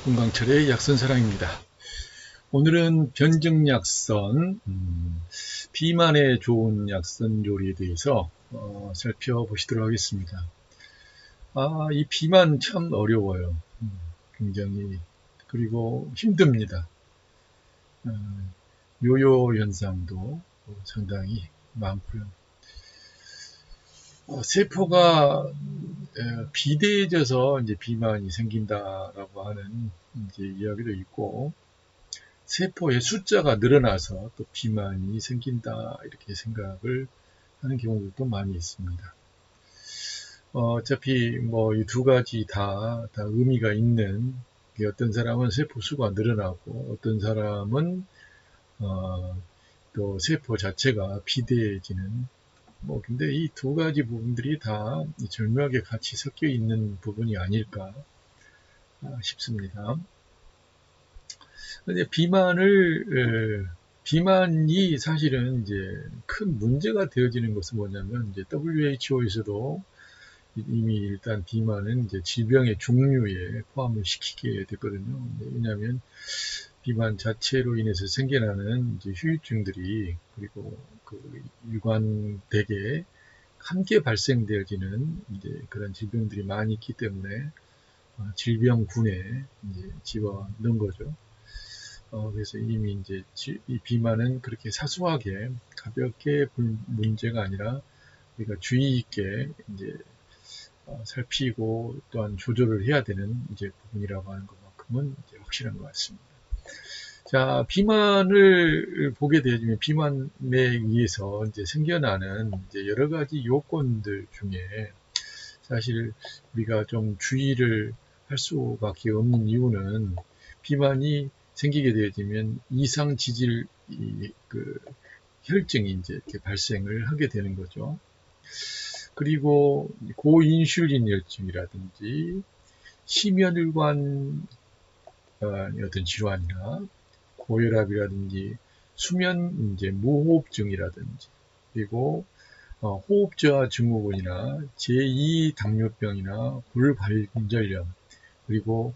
문광철의 약선사랑입니다. 오늘은 변증약선, 비만에 좋은 약선 요리에 대해서 살펴보시도록 하겠습니다. 이 비만 참 어려워요. 굉장히, 그리고 힘듭니다. 요요 현상도 상당히 많고요. 세포가 비대해져서 이제 비만이 생긴다라고 하는 이제 이야기도 있고, 세포의 숫자가 늘어나서 또 비만이 생긴다 이렇게 생각을 하는 경우도 많이 있습니다. 어차피 뭐 이 두 가지 다 의미가 있는, 어떤 사람은 세포 수가 늘어나고 어떤 사람은 또 세포 자체가 비대해지는, 근데 이 두 가지 부분들이 다 절묘하게 같이 섞여 있는 부분이 아닐까 싶습니다. 근데 비만이 사실은 이제 큰 문제가 되어지는 것은 뭐냐면, 이제 WHO에서도 이미 일단 비만은 이제 질병의 종류에 포함을 시키게 됐거든요. 왜냐하면 비만 자체로 인해서 생겨나는 이제 후유증들이, 그리고 그 일관되게 함께 발생되어지는 이제 그런 질병들이 많이 있기 때문에 질병군에 이제 집어넣은 거죠. 그래서 이미 이제 이 비만은 그렇게 사소하게 가볍게 볼 문제가 아니라 우리가 주의 있게 이제 살피고 또한 조절을 해야 되는 이제 부분이라고 하는 것만큼은 이제 확실한 것 같습니다. 자, 비만을 보게 되면 비만에 의해서 이제 생겨나는 이제 여러 가지 요건들 중에, 사실 우리가 좀 주의를 할 수밖에 없는 이유는, 비만이 생기게 되어지면 이상 지질 혈증이 이제 이렇게 발생을 하게 되는 거죠. 그리고 고인슐린 혈증이라든지 심혈관 어떤 질환이나 고혈압이라든지 수면 이제 무호흡증이라든지, 그리고 호흡저하 증후군이나 제2 당뇨병이나 골관절염, 그리고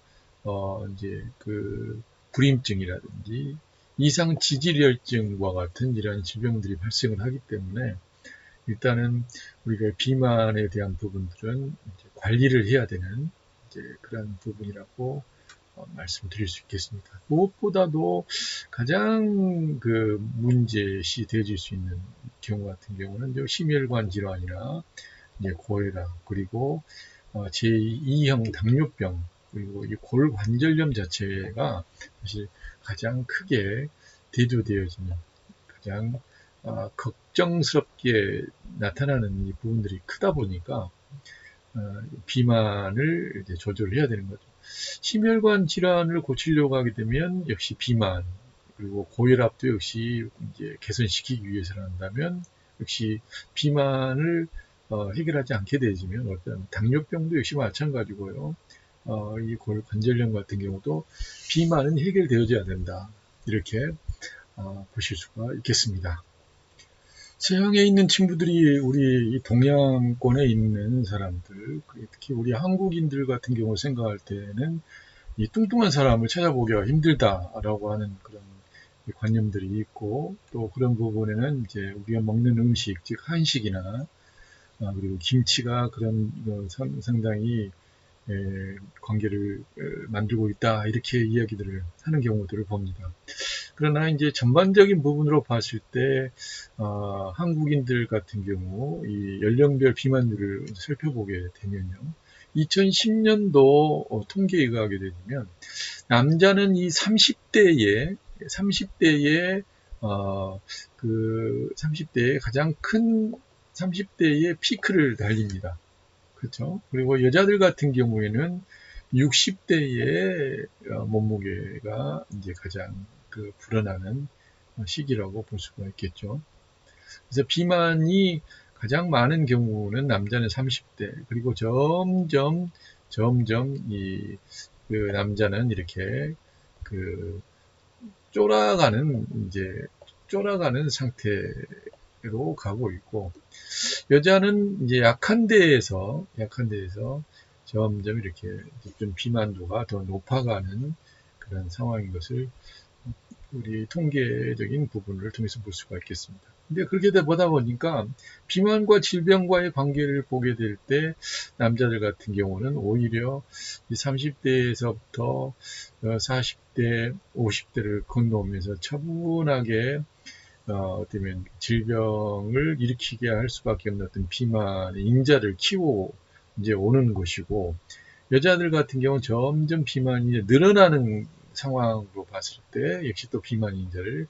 이제 그 불임증이라든지 이상 지질혈증과 같은 이러한 질병들이 발생을 하기 때문에, 일단은 우리가 비만에 대한 부분들은 이제 관리를 해야 되는 이제 그런 부분이라고 말씀드릴 수 있겠습니다. 무엇보다도 가장 그 문제시 되어질 수 있는 경우 같은 경우는 이제 심혈관 질환이나 이제 고혈압, 그리고 제2형 당뇨병, 그리고 이 골관절염 자체가 사실 가장 크게 대두되어지는, 가장 걱정스럽게 나타나는 이 부분들이 크다 보니까 비만을 이제 조절해야 되는 거죠. 심혈관 질환을 고치려고 하게 되면 역시 비만, 그리고 고혈압도 역시 이제 개선시키기 위해서 한다면 역시 비만을 해결하지 않게 되지면, 어떤 당뇨병도 역시 마찬가지고요. 이 골관절염 같은 경우도 비만은 해결되어져야 된다, 이렇게 보실 수가 있겠습니다. 서양에 있는 친구들이 우리 동양권에 있는 사람들, 특히 우리 한국인들 같은 경우 생각할 때는 이 뚱뚱한 사람을 찾아보기가 힘들다라고 하는 그런 관념들이 있고, 또 그런 부분에는 이제 우리가 먹는 음식, 즉 한식이나 그리고 김치가 그런 상당히 관계를 만들고 있다, 이렇게 이야기들을 하는 경우들을 봅니다. 그러나 이제 전반적인 부분으로 봤을 때 한국인들 같은 경우 이 연령별 비만율을 살펴보게 되면요, 2010년도 통계에 의하게 되면 남자는 이 30대에 그 30대에 가장 큰 30대의 피크를 달립니다. 그렇죠? 그리고 여자들 같은 경우에는 60대의 몸무게가 이제 가장 불어나는 시기라고 볼 수가 있겠죠. 그래서 비만이 가장 많은 경우는 남자는 30대, 그리고 점점 남자는 이렇게 쫄아가는 상태로 가고 있고, 여자는 이제 약한 데에서 점점 이렇게 좀 비만도가 더 높아가는 그런 상황인 것을 우리 통계적인 부분을 통해서 볼 수가 있겠습니다. 근데 그렇게 보다 보니까 비만과 질병과의 관계를 보게 될 때 남자들 같은 경우는 오히려 30대에서부터 40대, 50대를 건너오면서 차분하게 어쩌면 질병을 일으키게 할 수밖에 없는 어떤 비만의 인자를 키워 이제 오는 것이고, 여자들 같은 경우는 점점 비만이 늘어나는 상황으로 봤을 때 역시 또 비만 인자를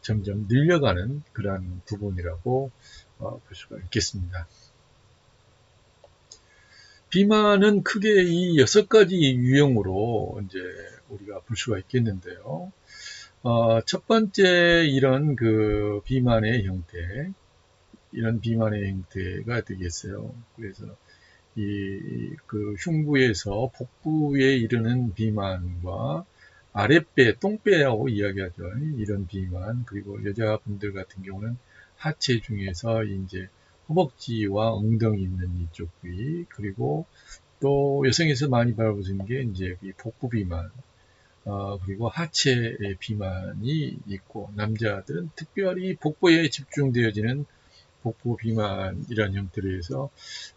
점점 늘려가는 그러한 부분이라고 볼 수가 있겠습니다. 비만은 크게 이 6가지 유형으로 이제 우리가 볼 수가 있겠는데요. 첫 번째 이런 그 비만의 형태, 이런 비만의 형태가 되겠어요. 그래서 그 흉부에서 복부에 이르는 비만과 아랫배, 똥배라고 이야기하죠. 이런 비만, 그리고 여자분들 같은 경우는 하체 중에서 이제 허벅지와 엉덩이 있는 이쪽 부위, 그리고 또 여성에서 많이 발견되는 게 이제 복부 비만, 그리고 하체 비만이 있고, 남자들은 특별히 복부에 집중되어지는 복부 비만이라는 형태로 해서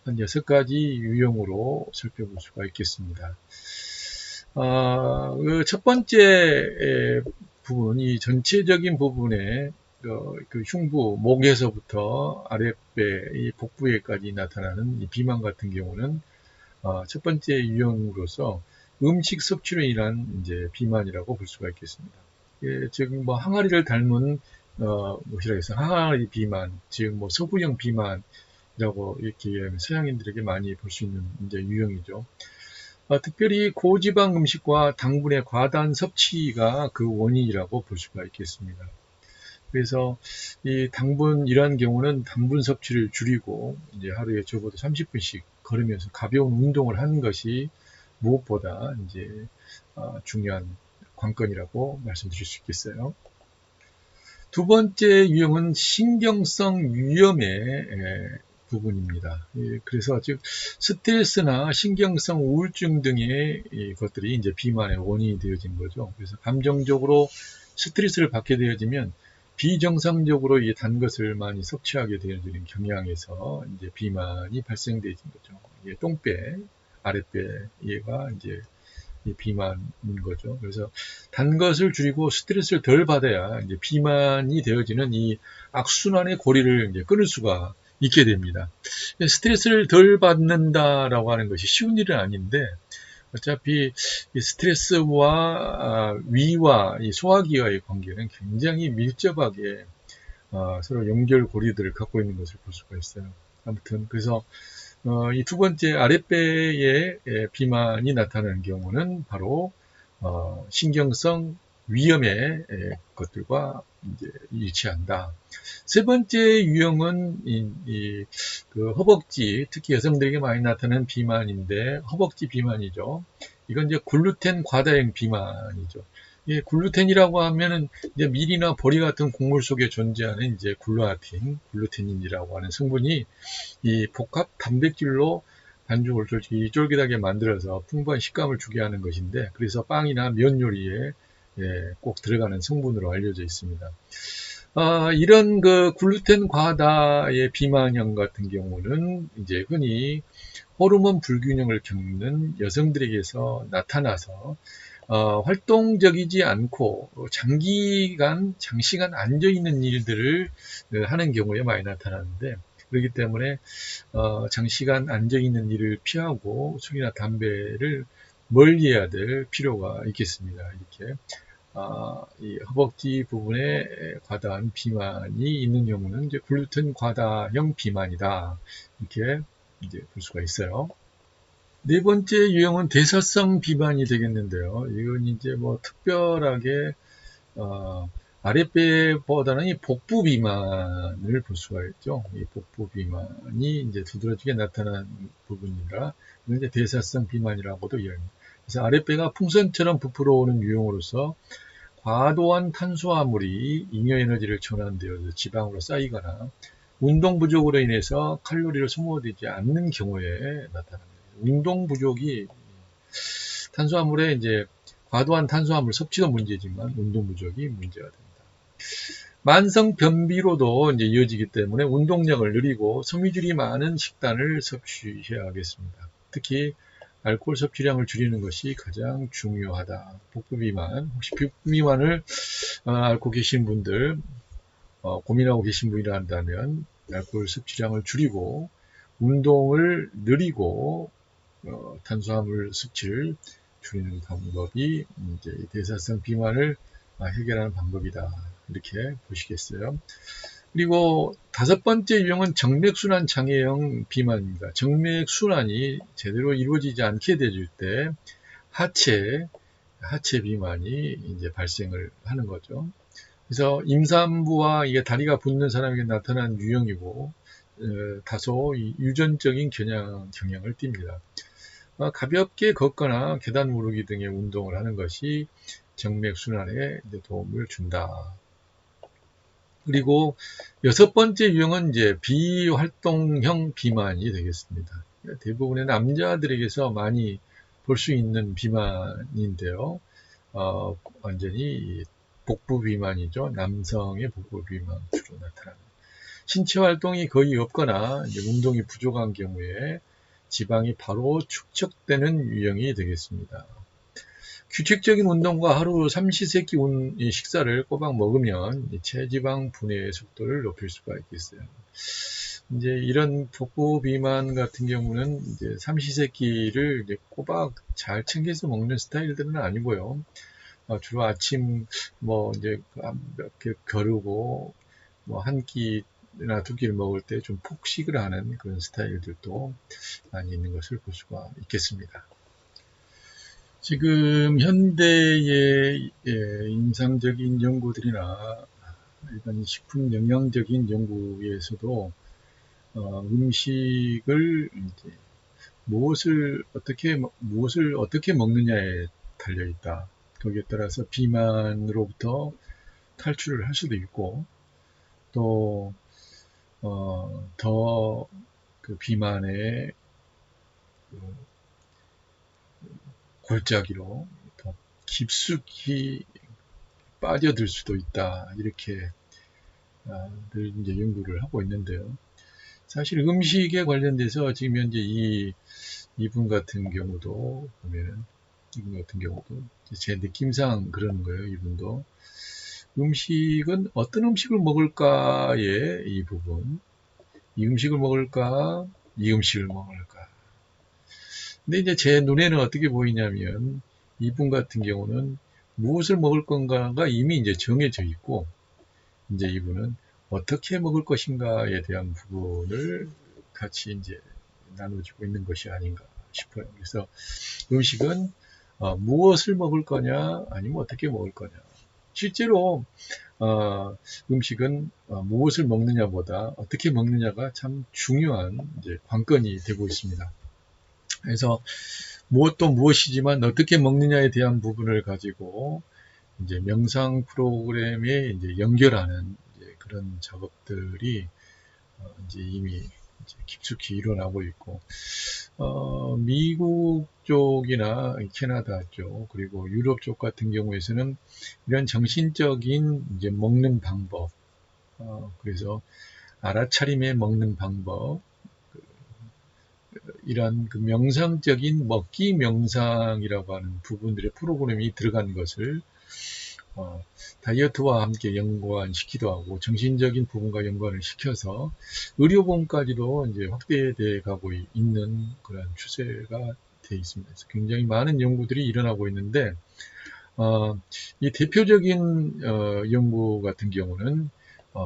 한 6가지 유형으로 살펴볼 수가 있겠습니다. 그 첫 번째 부분, 이 전체적인 부분에 그 흉부, 목에서부터 아랫배, 이 복부에까지 나타나는 이 비만 같은 경우는 첫 번째 유형으로서 음식 섭취로 인한 이제 비만이라고 볼 수가 있겠습니다. 즉 뭐 항아리를 닮은 뭐시라 해서 항아리 비만, 즉 뭐 서구형 비만이라고 이렇게 서양인들에게 많이 볼 수 있는 이제 유형이죠. 특별히 고지방 음식과 당분의 과다한 섭취가 그 원인이라고 볼 수가 있겠습니다. 그래서 이 당분, 이러한 경우는 당분 섭취를 줄이고 이제 하루에 적어도 30분씩 걸으면서 가벼운 운동을 하는 것이 무엇보다 이제 중요한 관건이라고 말씀드릴 수 있겠어요. 두 번째 유형은 신경성 위염의 부분입니다. 그래서 즉 스트레스나 신경성 우울증 등의 것들이 이제 비만의 원인이 되어진 거죠. 그래서 감정적으로 스트레스를 받게 되어지면 비정상적으로 이 단 것을 많이 섭취하게 되어지는 경향에서 이제 비만이 발생되는 거죠. 똥배, 아랫배, 얘가 이제 비만인 거죠. 그래서 단 것을 줄이고 스트레스를 덜 받아야 이제 비만이 되어지는 이 악순환의 고리를 이제 끊을 수가 있게 됩니다. 스트레스를 덜 받는다라고 하는 것이 쉬운 일은 아닌데, 어차피 이 스트레스와 위와 이 소화기와의 관계는 굉장히 밀접하게 서로 연결고리들을 갖고 있는 것을 볼 수가 있어요. 아무튼 그래서 이 두 번째 아랫배에 비만이 나타나는 경우는 바로 신경성 위염의 것들과 이제 일치한다. 세 번째 유형은 그 허벅지, 특히 여성들에게 많이 나타나는 비만인데 허벅지 비만이죠. 이건 이제 글루텐 과다형 비만이죠. 글루텐이라고 하면은 이제 밀이나 보리 같은 곡물 속에 존재하는 이제 글루테닌이라고 하는 성분이 이 복합 단백질로 반죽을 쫄깃하게 만들어서 풍부한 식감을 주게 하는 것인데, 그래서 빵이나 면 요리에 꼭 들어가는 성분으로 알려져 있습니다. 이런 그 글루텐 과다의 비만형 같은 경우는 이제 흔히 호르몬 불균형을 겪는 여성들에게서 나타나서 활동적이지 않고 장시간 앉아있는 일들을 하는 경우에 많이 나타나는데, 그렇기 때문에 장시간 앉아있는 일을 피하고 술이나 담배를 멀리해야 될 필요가 있겠습니다. 이렇게 이 허벅지 부분에 과다한 비만이 있는 경우는 이제 글루텐 과다형 비만이다, 이렇게 이제 볼 수가 있어요. 네 번째 유형은 대사성 비만이 되겠는데요. 이건 이제 뭐 특별하게 아랫배보다는 이 복부 비만을 볼 수가 있죠. 이 복부 비만이 이제 두드러지게 나타나는 부분이라 이제 대사성 비만이라고도 이야기합니다. 그래서 아랫배가 풍선처럼 부풀어 오는 유형으로서 과도한 탄수화물이 잉여 에너지를 전환되어서 지방으로 쌓이거나 운동 부족으로 인해서 칼로리를 소모되지 않는 경우에 나타납니다. 운동 부족이 탄수화물에 이제 과도한 탄수화물 섭취도 문제지만 운동 부족이 문제가 됩니다. 만성 변비로도 이제 이어지기 때문에 운동량을 늘리고 섬유질이 많은 식단을 섭취해야 하겠습니다. 특히 알코올 섭취량을 줄이는 것이 가장 중요하다. 복부 비만, 혹시 복부 비만을 앓고 계신 분들, 고민하고 계신 분이라 한다면 알코올 섭취량을 줄이고 운동을 늘리고 탄수화물 섭취를 줄이는 방법이 이제 대사성 비만을 해결하는 방법이다. 이렇게 보시겠어요. 그리고 다섯 번째 유형은 정맥순환 장애형 비만입니다. 정맥순환이 제대로 이루어지지 않게 되질 때 하체 비만이 이제 발생을 하는 거죠. 그래서 임산부와 이게 다리가 붓는 사람에게 나타난 유형이고 다소 유전적인 경향을 띱니다. 가볍게 걷거나 계단 오르기 등의 운동을 하는 것이 정맥순환에 도움을 준다. 그리고 여섯 번째 유형은 이제 비활동형 비만이 되겠습니다. 대부분의 남자들에게서 많이 볼 수 있는 비만인데요. 완전히 복부 비만이죠. 남성의 복부 비만 주로 나타나는. 신체 활동이 거의 없거나 이제 운동이 부족한 경우에 지방이 바로 축적되는 유형이 되겠습니다. 규칙적인 운동과 하루 삼시세끼 식사를 꼬박 먹으면 체지방 분해 속도를 높일 수가 있겠어요. 이제 이런 복부 비만 같은 경우는 이제 삼시세끼를 이제 꼬박 잘 챙겨서 먹는 스타일들은 아니고요. 주로 아침 이제 몇 개 거르고 한 끼나 두 끼를 먹을 때 좀 폭식을 하는 그런 스타일들도 많이 있는 것을 볼 수가 있겠습니다. 지금 현대의 임상적인 연구들이나 일반 식품 영양적인 연구에서도 음식을 이제 무엇을 어떻게 먹느냐에 달려 있다. 거기에 따라서 비만으로부터 탈출을 할 수도 있고 또 더 그 비만의 골짜기로 더 깊숙이 빠져들 수도 있다. 이렇게 늘 이제 연구를 하고 있는데요. 사실 음식에 관련돼서 지금 현재 이분 같은 경우도 보면은 제 느낌상 그러는 거예요. 이분도 음식은 어떤 음식을 먹을까의 이 부분, 이 음식을 먹을까, 이 음식을 먹을까. 근데 이제 제 눈에는 어떻게 보이냐면 이분 같은 경우는 무엇을 먹을 건가가 이미 이제 정해져 있고 이제 이분은 어떻게 먹을 것인가에 대한 부분을 같이 이제 나눠주고 있는 것이 아닌가 싶어요. 그래서 음식은 무엇을 먹을 거냐 아니면 어떻게 먹을 거냐. 실제로 음식은 무엇을 먹느냐보다 어떻게 먹느냐가 참 중요한 이제 관건이 되고 있습니다. 그래서 무엇도 무엇이지만 어떻게 먹느냐에 대한 부분을 가지고 이제 명상 프로그램에 이제 연결하는 이제 그런 작업들이 이제 이미 이제 깊숙이 일어나고 있고 미국 쪽이나 캐나다 쪽 그리고 유럽 쪽 같은 경우에서는 이런 정신적인 이제 먹는 방법 그래서 알아차림에 먹는 방법 이런 그 명상적인 먹기 명상이라고 하는 부분들의 프로그램이 들어간 것을 다이어트와 함께 연관시키기도 하고 정신적인 부분과 연관을 시켜서 의료보험까지도 이제 확대돼 가고 있는 그런 추세가 돼 있습니다. 그래서 굉장히 많은 연구들이 일어나고 있는데 이 대표적인 연구 같은 경우는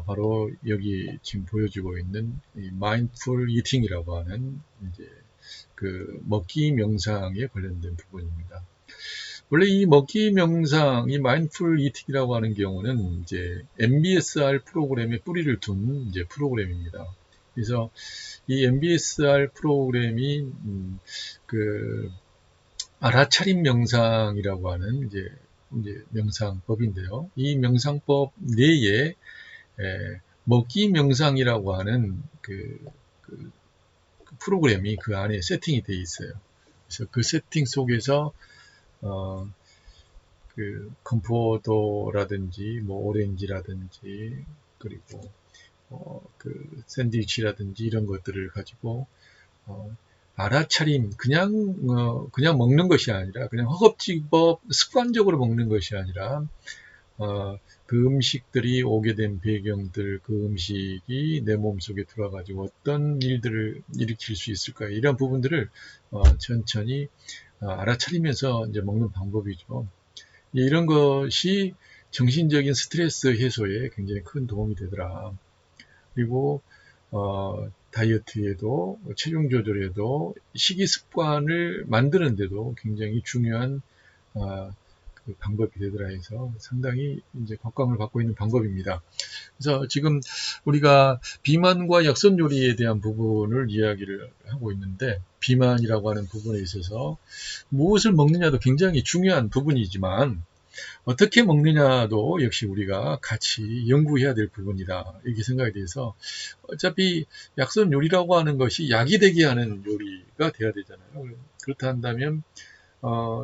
바로 여기 지금 보여지고 있는 이 마인드풀 이팅이라고 하는 이제 그 먹기 명상에 관련된 부분입니다. 원래 이 먹기 명상, 이 마인드풀 이팅이라고 하는 경우는 이제 MBSR 프로그램에 뿌리를 둔 이제 프로그램입니다. 그래서 이 MBSR 프로그램이 그 알아차림 명상이라고 하는 이제 명상법인데요. 이 명상법 내에 먹기 명상이라고 하는 그 프로그램이 그 안에 세팅이 되어 있어요. 그래서 그 세팅 속에서 그 건포도라든지 뭐 오렌지라든지 그리고 그 샌드위치라든지 이런 것들을 가지고 알아차림 그냥 먹는 것이 아니라 그냥 허겁지겁 습관적으로 먹는 것이 아니라 그 음식들이 오게 된 배경들, 그 음식이 내 몸속에 들어가지고 어떤 일들을 일으킬 수 있을까, 이런 부분들을 천천히 알아차리면서 이제 먹는 방법이죠. 이런 것이 정신적인 스트레스 해소에 굉장히 큰 도움이 되더라. 그리고 다이어트에도 체중 조절에도 식이 습관을 만드는데도 굉장히 중요한 그 방법이 되더라 해서 상당히 이제 각광을 받고 있는 방법입니다. 그래서 지금 우리가 비만과 약선 요리에 대한 부분을 이야기를 하고 있는데, 비만이라고 하는 부분에 있어서 무엇을 먹느냐도 굉장히 중요한 부분이지만 어떻게 먹느냐도 역시 우리가 같이 연구해야 될 부분이다, 이렇게 생각이 돼서, 어차피 약선 요리라고 하는 것이 약이 되게 하는 요리가 돼야 되잖아요. 그렇다 한다면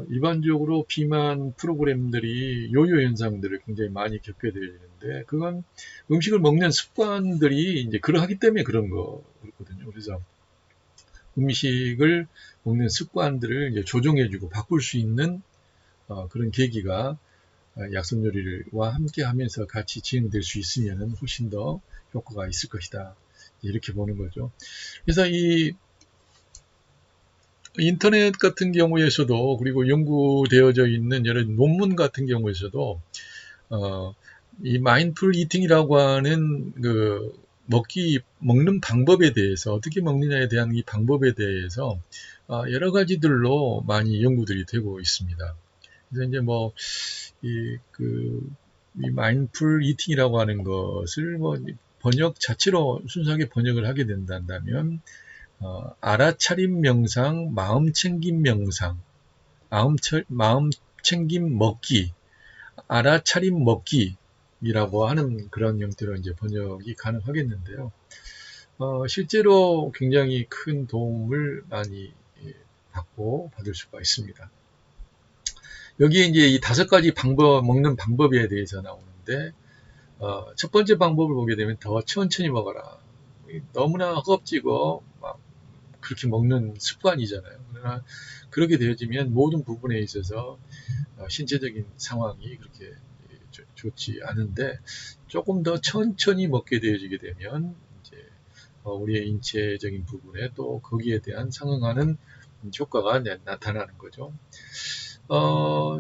일반적으로 비만 프로그램들이 요요 현상들을 굉장히 많이 겪게 되는데, 그건 음식을 먹는 습관들이 이제 그러하기 때문에 그렇거든요. 그래서 음식을 먹는 습관들을 이제 조정해주고 바꿀 수 있는 그런 계기가 약선 요리와 함께 하면서 같이 진행될 수 있으면 훨씬 더 효과가 있을 것이다, 이렇게 보는 거죠. 그래서 이 인터넷 같은 경우에서도, 그리고 연구되어져 있는 여러 논문 같은 경우에서도 이 마인드풀 이팅이라고 하는 그 먹는 방법에 대해서, 어떻게 먹느냐에 대한 이 방법에 대해서 여러 가지들로 많이 연구들이 되고 있습니다. 그래서 이제 이 마인드풀 이팅이라고 하는 것을 번역 자체로 순수하게 번역을 하게 된다면 알아차림 명상, 마음챙김 명상, 마음챙김 먹기, 알아차림 먹기이라고 하는 그런 형태로 이제 번역이 가능하겠는데요. 실제로 굉장히 큰 도움을 많이 받을 수가 있습니다. 여기에 이제 이 5가지 먹는 방법에 대해서 나오는데, 첫 번째 방법을 보게 되면 더 천천히 먹어라. 너무나 허겁지겁 그렇게 먹는 습관이잖아요. 그러나 그렇게 되어지면 모든 부분에 있어서 신체적인 상황이 그렇게 좋지 않은데, 조금 더 천천히 먹게 되어지게 되면 이제 우리의 인체적인 부분에 또 거기에 대한 상응하는 효과가 나타나는 거죠.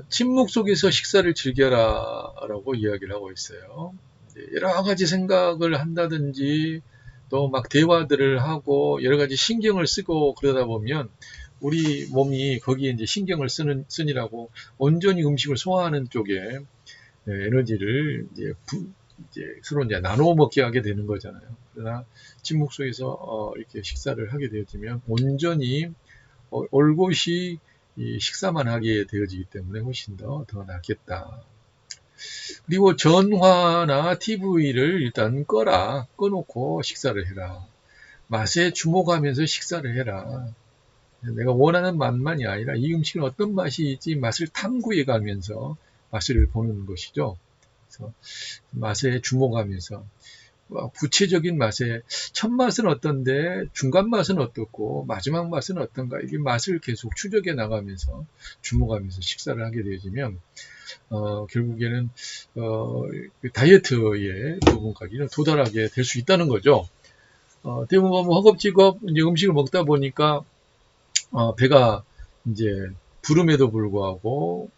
침묵 속에서 식사를 즐겨라 라고 이야기를 하고 있어요. 여러 가지 생각을 한다든지 또 막 대화들을 하고 여러 가지 신경을 쓰고 그러다 보면 우리 몸이 거기에 이제 신경을 쓰느라고 온전히 음식을 소화하는 쪽에 에너지를 이제 서로 이제 나눠 먹게 하게 되는 거잖아요. 그러나 침묵 속에서 이렇게 식사를 하게 되어지면 온전히 올곧이 이 식사만 하게 되어지기 때문에 훨씬 더 낫겠다. 그리고 전화나 TV를 일단 꺼놓고 식사를 해라. 맛에 주목하면서 식사를 해라. 내가 원하는 맛만이 아니라 이 음식은 어떤 맛이지 맛을 탐구해 가면서 맛을 보는 것이죠. 그래서 맛에 주목하면서 구체적인 맛에 첫 맛은 어떤데 중간 맛은 어떻고 마지막 맛은 어떤가, 이게 맛을 계속 추적해 나가면서 주목하면서 식사를 하게 되어지면 결국에는 다이어트의 부분까지는 도달하게 될 수 있다는 거죠. 대부분 허겁지겁 이제 음식을 먹다 보니까 배가 이제 부름에도 불구하고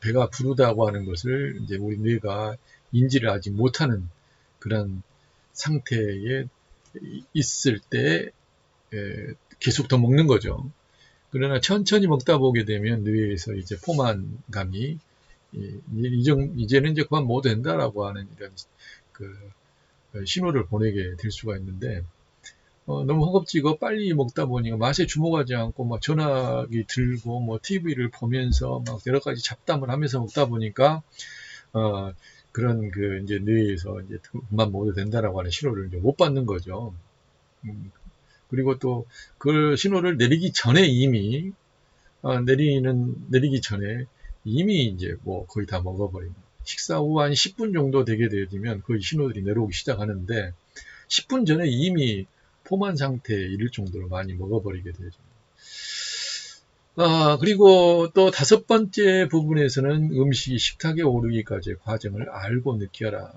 배가 부르다고 하는 것을 이제 우리 뇌가 인지를 하지 못하는 그런 상태에 있을 때 계속 더 먹는 거죠. 그러나 천천히 먹다 보게 되면 뇌에서 이제 포만감이 이제는 이제 그만 먹어도 된다라고 하는 이런 그 신호를 보내게 될 수가 있는데, 너무 허겁지겁 빨리 먹다 보니까 맛에 주목하지 않고 막 전화기 들고 뭐 TV를 보면서 막 여러 가지 잡담을 하면서 먹다 보니까 그런 그 이제 뇌에서 이제 그만 먹어도 된다라고 하는 신호를 이제 못 받는 거죠. 그리고 또 그 신호를 내리기 전에 이미 내리기 전에 이미 이제 뭐 거의 다 먹어버린 식사 후 한 10분 정도 되게 되면 거의 신호들이 내려오기 시작하는데 10분 전에 이미 포만 상태에 이를 정도로 많이 먹어버리게 되죠. 그리고 또 다섯 번째 부분에서는 음식이 식탁에 오르기까지의 과정을 알고 느껴라.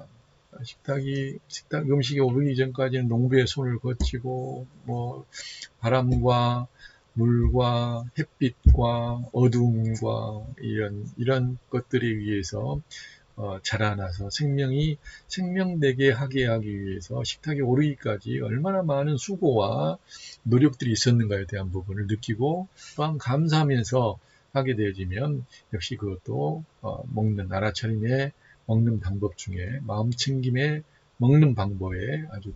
음식이 오르기 전까지는 농부의 손을 거치고, 뭐, 바람과 물과 햇빛과 어둠과 이런 것들에 의해서 자라나서 생명되게 하기 위해서 식탁에 오르기까지 얼마나 많은 수고와 노력들이 있었는가에 대한 부분을 느끼고 또한 감사하면서 하게 되어지면 역시 그것도 먹는 알아차림의 먹는 방법 중에 마음챙김의 먹는 방법에 아주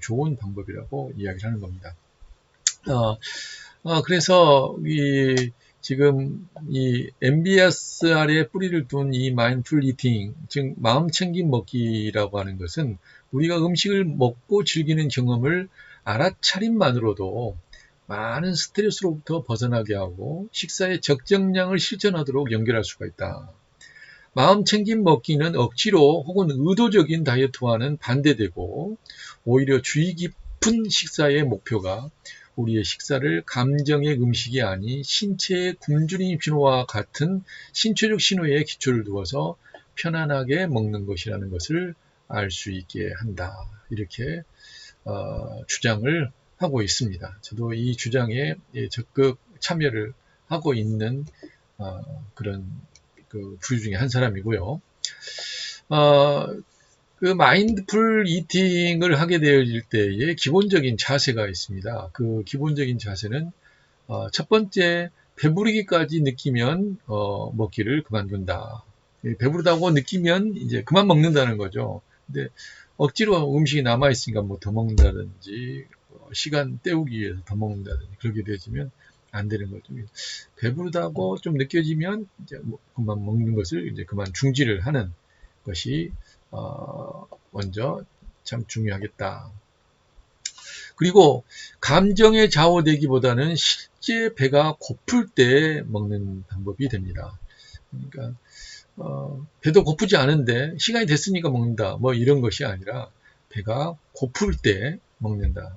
좋은 방법이라고 이야기를 하는 겁니다. 그래서 지금 이 MBSR에 뿌리를 둔 이 마인드풀 이팅, 즉 마음 챙김 먹기라고 하는 것은 우리가 음식을 먹고 즐기는 경험을 알아차림만으로도 많은 스트레스로부터 벗어나게 하고 식사의 적정량을 실천하도록 연결할 수가 있다. 마음 챙김 먹기는 억지로 혹은 의도적인 다이어트와는 반대되고 오히려 주의 깊은 식사의 목표가 우리의 식사를 감정의 음식이 아닌 신체의 굶주림 신호와 같은 신체적 신호에 기초를 두어서 편안하게 먹는 것이라는 것을 알 수 있게 한다. 이렇게 주장을 하고 있습니다. 저도 이 주장에 적극 참여를 하고 있는 그런 부류 중에 한 사람이고요. 그 마인드풀 이팅을 하게 되어질 때의 기본적인 자세가 있습니다. 그 기본적인 자세는 첫 번째, 배부르기까지 느끼면 먹기를 그만둔다. 배부르다고 느끼면 이제 그만 먹는다는 거죠. 근데 억지로 음식이 남아있으니까 뭐 더 먹는다든지 시간 때우기 위해서 더 먹는다든지 그렇게 되어지면 안 되는 거죠. 배부르다고 좀 느껴지면 이제 그만 먹는 것을 이제 그만 중지를 하는 것이 먼저 참 중요하겠다. 그리고 감정에 좌우되기보다는 실제 배가 고플 때 먹는 방법이 됩니다. 그러니까 배도 고프지 않은데 시간이 됐으니까 먹는다 뭐 이런 것이 아니라 배가 고플 때 먹는다.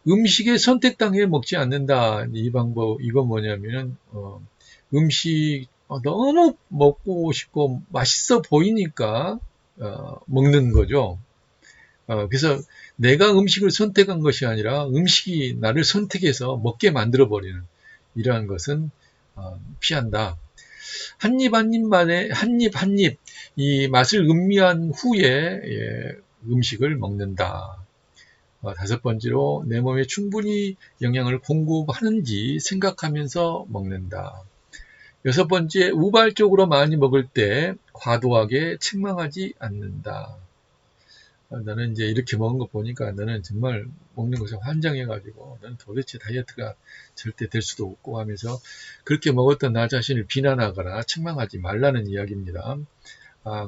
음식의 선택 당에 먹지 않는다. 이 방법 이건 뭐냐면은 음식 너무 먹고 싶고 맛있어 보이니까 먹는 거죠. 그래서 내가 음식을 선택한 것이 아니라 음식이 나를 선택해서 먹게 만들어버리는 이러한 것은 피한다. 한 입 한 입만에 한 입 이 맛을 음미한 후에 음식을 먹는다. 다섯 번째로 내 몸에 충분히 영양을 공급하는지 생각하면서 먹는다. 여섯 번째, 우발적으로 많이 먹을 때 과도하게 책망하지 않는다. 나는 이제 이렇게 먹은 거 보니까 너는 정말 먹는 것에 환장해가지고 너는 도대체 다이어트가 절대 될 수도 없고 하면서 그렇게 먹었던 나 자신을 비난하거나 책망하지 말라는 이야기입니다.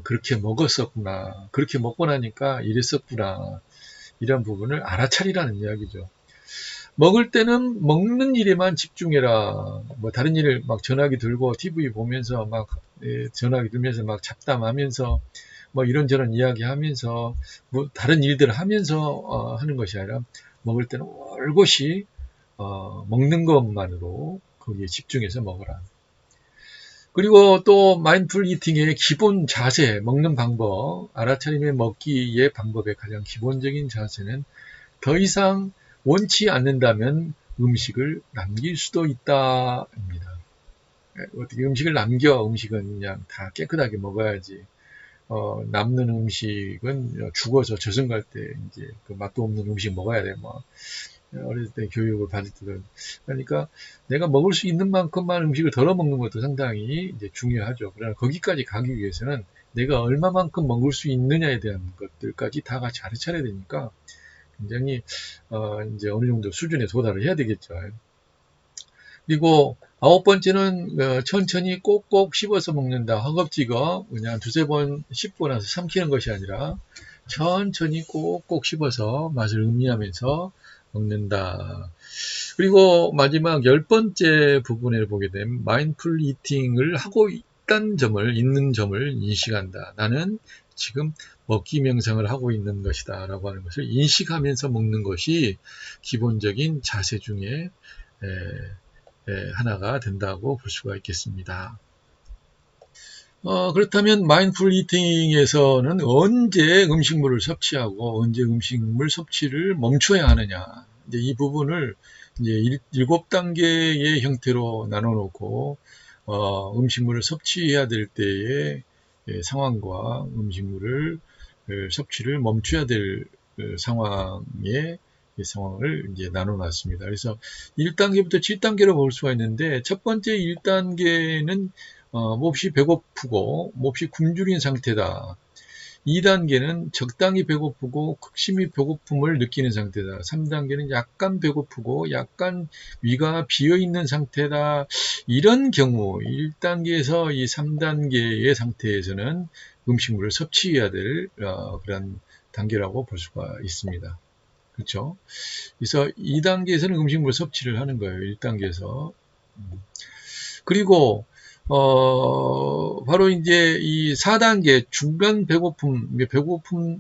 그렇게 먹었었구나. 그렇게 먹고 나니까 이랬었구나. 이런 부분을 알아차리라는 이야기죠. 먹을 때는 먹는 일에만 집중해라. 뭐 다른 일을 막 전화기 들고 TV 보면서 막 전화기 들면서 막 잡담하면서 뭐 이런저런 이야기하면서 뭐 다른 일들을 하면서 하는 것이 아니라 먹을 때는 올곧이 먹는 것만으로 거기에 집중해서 먹어라. 그리고 또 마인드풀 이팅의 기본 자세, 먹는 방법, 알아차림의 먹기의 방법의 가장 기본적인 자세는 더 이상 원치 않는다면 음식을 남길 수도 있다입니다. 어떻게 음식을 남겨? 음식은 그냥 다 깨끗하게 먹어야지. 남는 음식은 죽어서 저승 갈 때 이제 그 맛도 없는 음식 먹어야 돼. 뭐 어릴 때 교육을 받을 때도 그러니까 내가 먹을 수 있는 만큼만 음식을 덜어 먹는 것도 상당히 이제 중요하죠. 그러나 거기까지 가기 위해서는 내가 얼마만큼 먹을 수 있느냐에 대한 것들까지 다 같이 가르쳐야 되니까 굉장히 이제 어느 정도 수준에 도달을 해야 되겠죠. 그리고 아홉 번째는 천천히 꼭꼭 씹어서 먹는다. 허겁지겁 그냥 두세 번 씹고 나서 삼키는 것이 아니라 천천히 꼭꼭 씹어서 맛을 음미하면서 먹는다. 그리고 마지막 10번째 부분에 보게 되면 마인드풀 이팅을 하고 있는 점을 인식한다. 나는 지금 먹기 명상을 하고 있는 것이다 라고 하는 것을 인식하면서 먹는 것이 기본적인 자세 중에 하나가 된다고 볼 수가 있겠습니다. 그렇다면 마인드풀 이팅에서는 언제 음식물을 섭취하고 언제 음식물 섭취를 멈춰야 하느냐. 이제 이 부분을 이제 7단계의 형태로 나눠 놓고 음식물을 섭취해야 될 때의 상황과 음식물을 섭취를 멈춰야 될 상황의 상황을 이제 나눠 놨습니다. 그래서 1단계부터 7단계로 볼 수가 있는데 첫 번째 1단계는 몹시 배고프고 몹시 굶주린 상태다. 2단계는 적당히 배고프고 극심히 배고픔을 느끼는 상태다. 3단계는 약간 배고프고 약간 위가 비어있는 상태다. 이런 경우 1단계에서 이 3단계의 상태에서는 음식물을 섭취해야 될 그런 단계라고 볼 수가 있습니다. 그렇죠? 그래서 2단계에서는 음식물 섭취를 하는 거예요. 1단계에서. 그리고 바로 이제 이 4단계 중간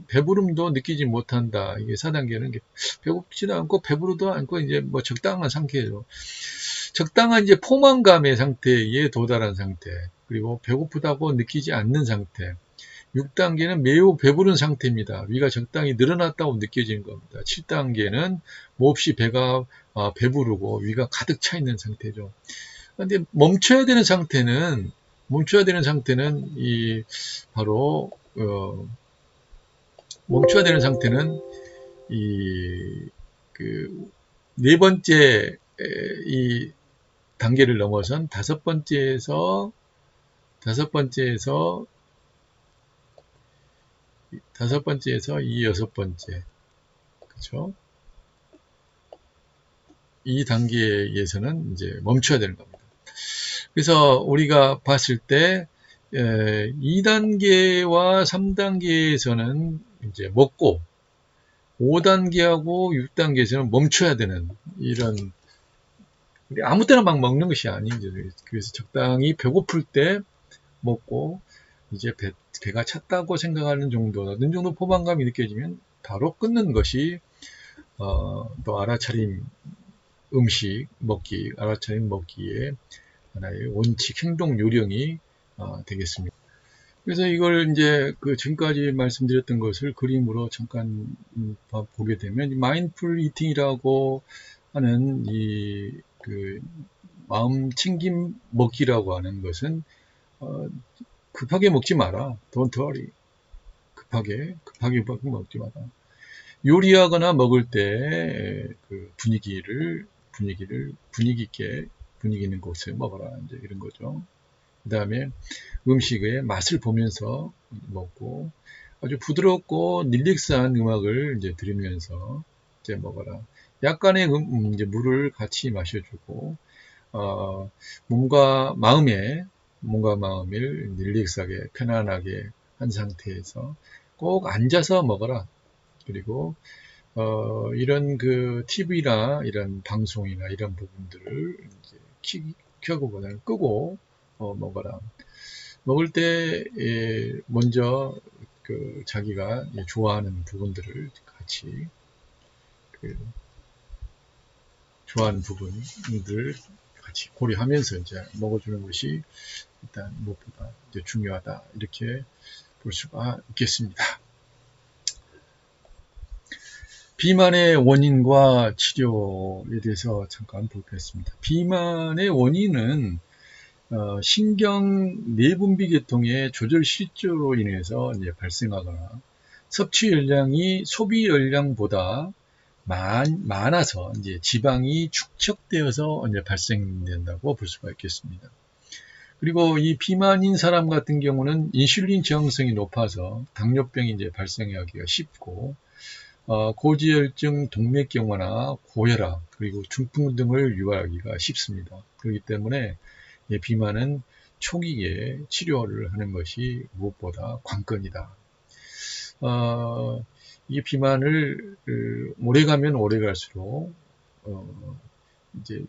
배부름도 느끼지 못한다. 이게 4단계는 배고프지도 않고 배부르도 않고 이제 뭐 적당한 상태죠. 적당한 이제 포만감의 상태에 도달한 상태. 그리고 배고프다고 느끼지 않는 상태. 6단계는 매우 배부른 상태입니다. 위가 적당히 늘어났다고 느껴지는 겁니다. 7단계는 몹시 배가 배부르고 위가 가득 차 있는 상태죠. 근데 멈춰야 되는 상태는 이 바로 멈춰야 되는 상태는 이 그 네 번째 이 단계를 넘어선 다섯 번째에서 이 여섯 번째, 그렇죠? 이 단계에서는 이제 멈춰야 되는 겁니다. 그래서 우리가 봤을 때 2단계와 3단계에서는 이제 먹고 5단계하고 6단계에서는 멈춰야 되는 이런 아무 때나 막 먹는 것이 아니죠. 그래서 적당히 배고플 때 먹고 이제 배가 찼다고 생각하는 정도, 어느 정도 포만감이 느껴지면 바로 끊는 것이 또 알아차림 알아차림 먹기에 하나의 원칙 행동 요령이 되겠습니다. 그래서 이걸 이제 지금까지 말씀드렸던 것을 그림으로 잠깐 보게 되면 마인드풀 이팅이라고 하는 마음 챙김 먹기라고 하는 것은 급하게 먹지 마라. Don't worry. 급하게 먹지 마라. 요리하거나 먹을 때 분위기 있는 곳에 먹어라. 이제 이런 거죠. 그 다음에 음식의 맛을 보면서 먹고 아주 부드럽고 릴렉스한 음악을 이제 들으면서 이제 먹어라. 약간의 이제 물을 같이 마셔주고 몸과 마음을 릴렉스하게 편안하게 한 상태에서 꼭 앉아서 먹어라. 그리고 이런 TV나 이런 방송이나 이런 부분들을 이제 켜고보다는 끄고 먹어라. 먹을 때 먼저 자기가 좋아하는 부분들을 같이 좋아하는 부분들을 같이 고려하면서 이제 먹어주는 것이 일단 무엇보다 이제 중요하다 이렇게 볼 수가 있겠습니다. 비만의 원인과 치료에 대해서 잠깐 보겠습니다. 비만의 원인은 신경 내분비 계통의 조절 실조로 인해서 이제 발생하거나 섭취 열량이 소비 열량보다 많아서 이제 지방이 축적되어서 이제 발생된다고 볼 수가 있겠습니다. 그리고 이 비만인 사람 같은 경우는 인슐린 저항성이 높아서 당뇨병이 이제 발생하기가 쉽고 고지혈증, 동맥경화나 고혈압, 그리고 중풍 등을 유발하기가 쉽습니다. 그렇기 때문에 비만은 초기에 치료를 하는 것이 무엇보다 관건이다. 이 비만을 오래 가면 오래 갈수록 이제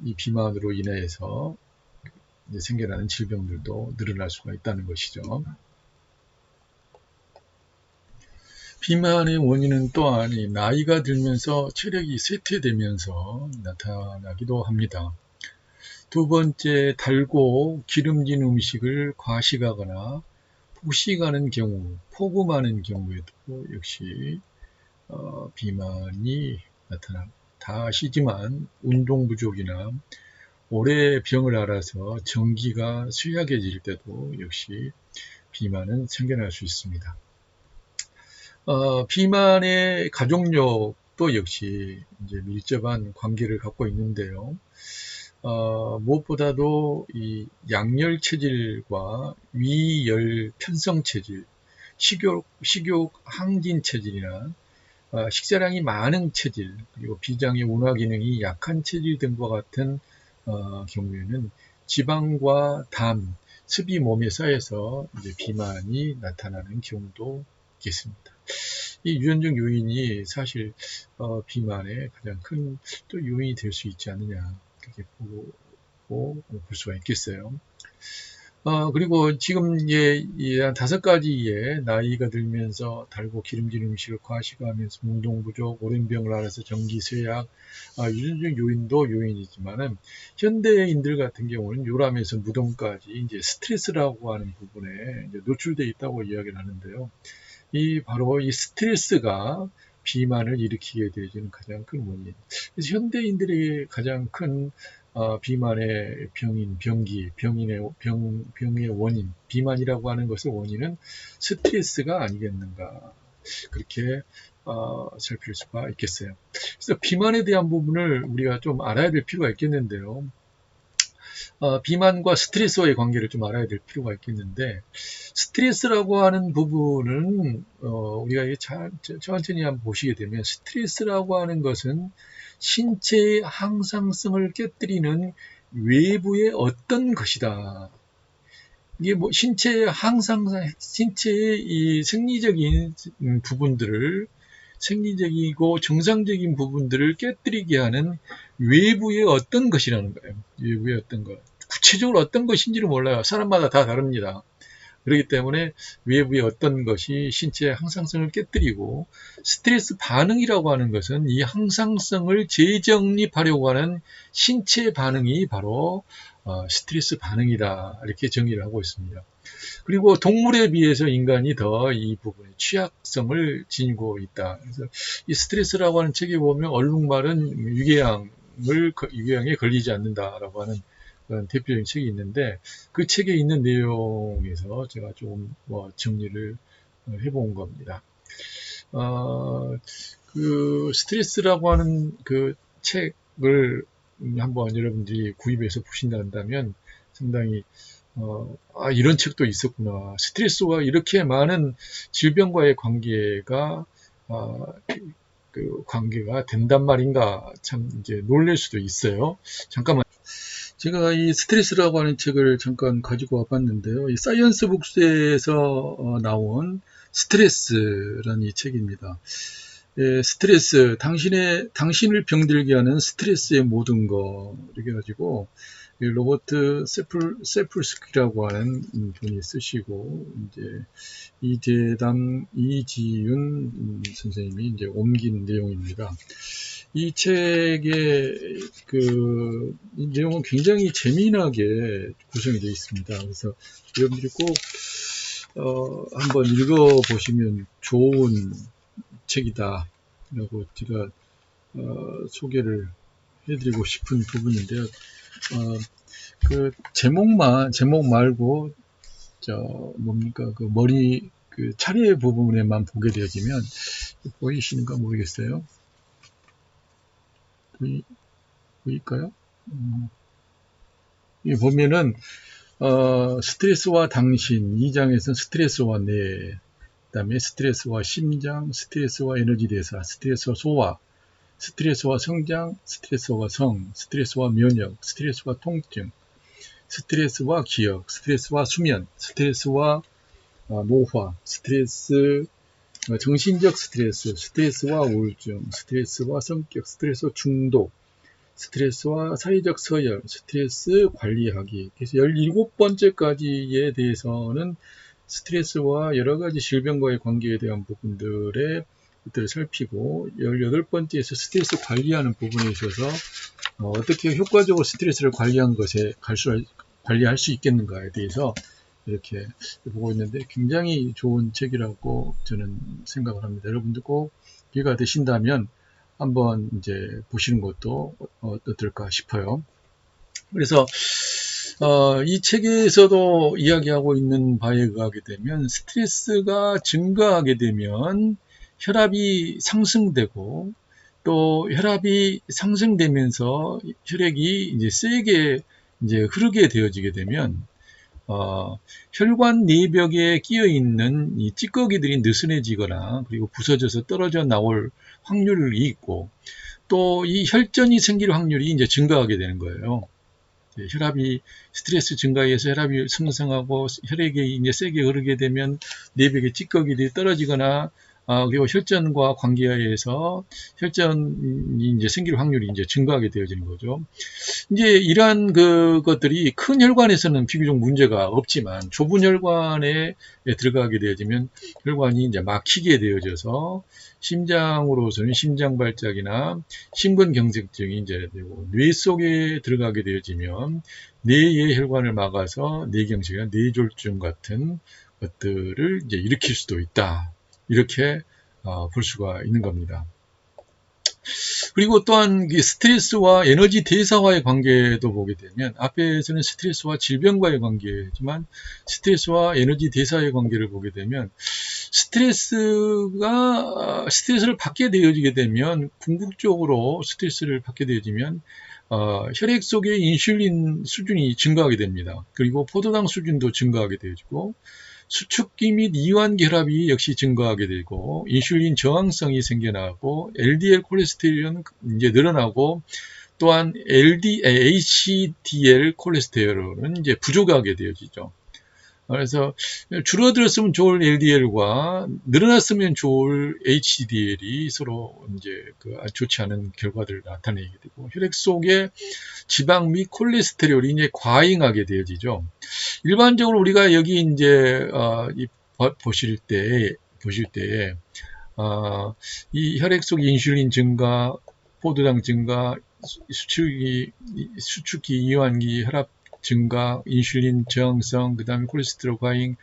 이 비만으로 인해서 이제 생겨나는 질병들도 늘어날 수가 있다는 것이죠. 비만의 원인은 또한 나이가 들면서 체력이 쇠퇴되면서 나타나기도 합니다. 두 번째, 달고 기름진 음식을 과식하거나 폭식하는 경우, 폭음하는 경우에도 역시 비만이 나타납니다. 다 아시지만 운동 부족이나 오래 병을 앓아서 전기가 쇠약해질 때도 역시 비만은 생겨날 수 있습니다. 비만의 가족력도 역시 이제 밀접한 관계를 갖고 있는데요. 무엇보다도 이 양열 체질과 위열 편성 체질, 식욕 항진 체질이나 식사량이 많은 체질, 그리고 비장의 운화 기능이 약한 체질 등과 같은 경우에는 지방과 담, 습이 몸에 쌓여서 이제 비만이 나타나는 경우도 있겠습니다. 이 유전적 요인이 사실 비만의 가장 큰 또 요인이 될 수 있지 않느냐, 그렇게 보고 볼 수가 있겠어요. 그리고 지금 한 5가지의 나이가 들면서 달고 기름진 음식을 과식하면서 운동 부족, 오랜 병을 앓아서 전기 쇠약, 유전적 요인도 요인이지만은 현대인들 같은 경우는 요람에서 무덤까지 이제 스트레스라고 하는 부분에 이제 노출되어 있다고 이야기를 하는데요. 바로 이 스트레스가 비만을 일으키게 되는 가장 큰 원인. 그래서 현대인들의 가장 큰 비만의 병의 원인, 비만이라고 하는 것의 원인은 스트레스가 아니겠는가. 그렇게 살필 수가 있겠어요. 그래서 비만에 대한 부분을 우리가 좀 알아야 될 필요가 있겠는데요. 비만과 스트레스와의 관계를 좀 알아야 될 필요가 있겠는데, 스트레스라고 하는 부분은 우리가 천천히 한번 보시게 되면, 스트레스라고 하는 것은 신체의 항상성을 깨뜨리는 외부의 어떤 것이다. 이게 뭐 신체의 이 생리적인 부분들을, 생리적이고 정상적인 부분들을 깨뜨리게 하는 외부의 어떤 것이라는 거예요. 외부의 어떤 것. 구체적으로 어떤 것인지를 몰라요. 사람마다 다 다릅니다. 그렇기 때문에 외부의 어떤 것이 신체의 항상성을 깨뜨리고, 스트레스 반응이라고 하는 것은 이 항상성을 재정립하려고 하는 신체 반응이 바로 스트레스 반응이다, 이렇게 정의를 하고 있습니다. 그리고 동물에 비해서 인간이 더 이 부분에 취약성을 지니고 있다. 그래서 이 스트레스라고 하는 책에 보면 얼룩말은 유궤양에 걸리지 않는다라고 하는 그런 대표적인 책이 있는데, 그 책에 있는 내용에서 제가 좀 정리를 해본 겁니다. 그 스트레스라고 하는 그 책을 한번 여러분들이 구입해서 보신다면 상당히 이런 책도 있었구나. 스트레스와 이렇게 많은 질병과의 관계가 그 관계가 된단 말인가, 참 이제 놀랄 수도 있어요. 잠깐만. 제가 이 스트레스라고 하는 책을 잠깐 가지고 와봤는데요. 이 사이언스 북스에서 나온 스트레스라는 이 책입니다. 스트레스, 당신을 병들게 하는 스트레스의 모든 거, 이렇게 가지고 로버트 세플스키라고 하는 분이 쓰시고, 이제 이지윤 선생님이 이제 옮긴 내용입니다. 이 책의 이 내용은 굉장히 재미나게 구성이 되어 있습니다. 그래서 여러분들이 꼭 한번 읽어보시면 좋은 책이다 라고 제가 소개를 해드리고 싶은 부분인데요. 그 제목 말고 그 머리 차례 부분에만 보게 되어지면, 보이시는가 모르겠어요. 보일까요? 이 보면은 스트레스와 당신 2장에서는 스트레스와 뇌, 그다음에 스트레스와 심장, 스트레스와 에너지 대사, 스트레스와 소화, 스트레스와 성장, 스트레스와 성, 스트레스와 면역, 스트레스와 통증, 스트레스와 기억, 스트레스와 수면, 스트레스와 노화, 스트레스 정신적 스트레스, 스트레스와 우울증, 스트레스와 성격, 스트레스 중독, 스트레스와 사회적 서열, 스트레스 관리하기. 그래서 17번째까지에 대해서는 스트레스와 여러 가지 질병과의 관계에 대한 부분들을 살피고, 18번째에서 스트레스 관리하는 부분에 있어서 어떻게 효과적으로 스트레스를 관리할 수 있겠는가에 대해서 이렇게 보고 있는데, 굉장히 좋은 책이라고 저는 생각을 합니다. 여러분들 꼭 기회가 되신다면 한번 이제 보시는 것도 어떨까 싶어요. 그래서 이 책에서도 이야기하고 있는 바에 의하게 되면 스트레스가 증가하게 되면 혈압이 상승되고, 또 혈압이 상승되면서 혈액이 이제 세게 이제 흐르게 되어지게 되면 혈관 내벽에 끼어 있는 이 찌꺼기들이 느슨해지거나 그리고 부서져서 떨어져 나올 확률이 있고, 또 이 혈전이 생길 확률이 이제 증가하게 되는 거예요. 혈압이 스트레스 증가해서 혈압이 상승하고 혈액이 이제 세게 흐르게 되면 내벽에 찌꺼기들이 떨어지거나 그리고 혈전과 관계하에서 혈전이 이제 생길 확률이 이제 증가하게 되어지는 거죠. 이제 이러한 것들이 큰 혈관에서는 비교적 문제가 없지만 좁은 혈관에 들어가게 되어지면 혈관이 이제 막히게 되어져서 심장으로서는 심장 발작이나 심근경색증이 이제 되고, 뇌 속에 들어가게 되어지면 뇌의 혈관을 막아서 뇌경색이나 뇌졸중 같은 것들을 이제 일으킬 수도 있다. 이렇게 볼 수가 있는 겁니다. 그리고 또한 스트레스와 에너지 대사와의 관계도 보게 되면, 앞에서는 스트레스와 질병과의 관계지만 스트레스와 에너지 대사의 관계를 보게 되면, 스트레스를 받게 되어지게 되면, 궁극적으로 스트레스를 받게 되어지면 혈액 속의 인슐린 수준이 증가하게 됩니다. 그리고 포도당 수준도 증가하게 되어지고, 수축기 및 이완기 혈압이 역시 증가하게 되고, 인슐린 저항성이 생겨나고, LDL 콜레스테롤은 이제 늘어나고, 또한 HDL 콜레스테롤은 이제 부족하게 되어지죠. 그래서 줄어들었으면 좋을 LDL과 늘어났으면 좋을 HDL이 서로 이제 좋지 않은 결과들을 나타내게 되고, 혈액 속에 지방 및 콜레스테롤이 이제 과잉하게 되어지죠. 일반적으로 우리가 여기 이제 보실 때 이 혈액 속 인슐린 증가, 포도당 증가, 수축기 이완기 혈압 증가, 인슐린 저항성, 그 다음에 콜레스테롤 과잉,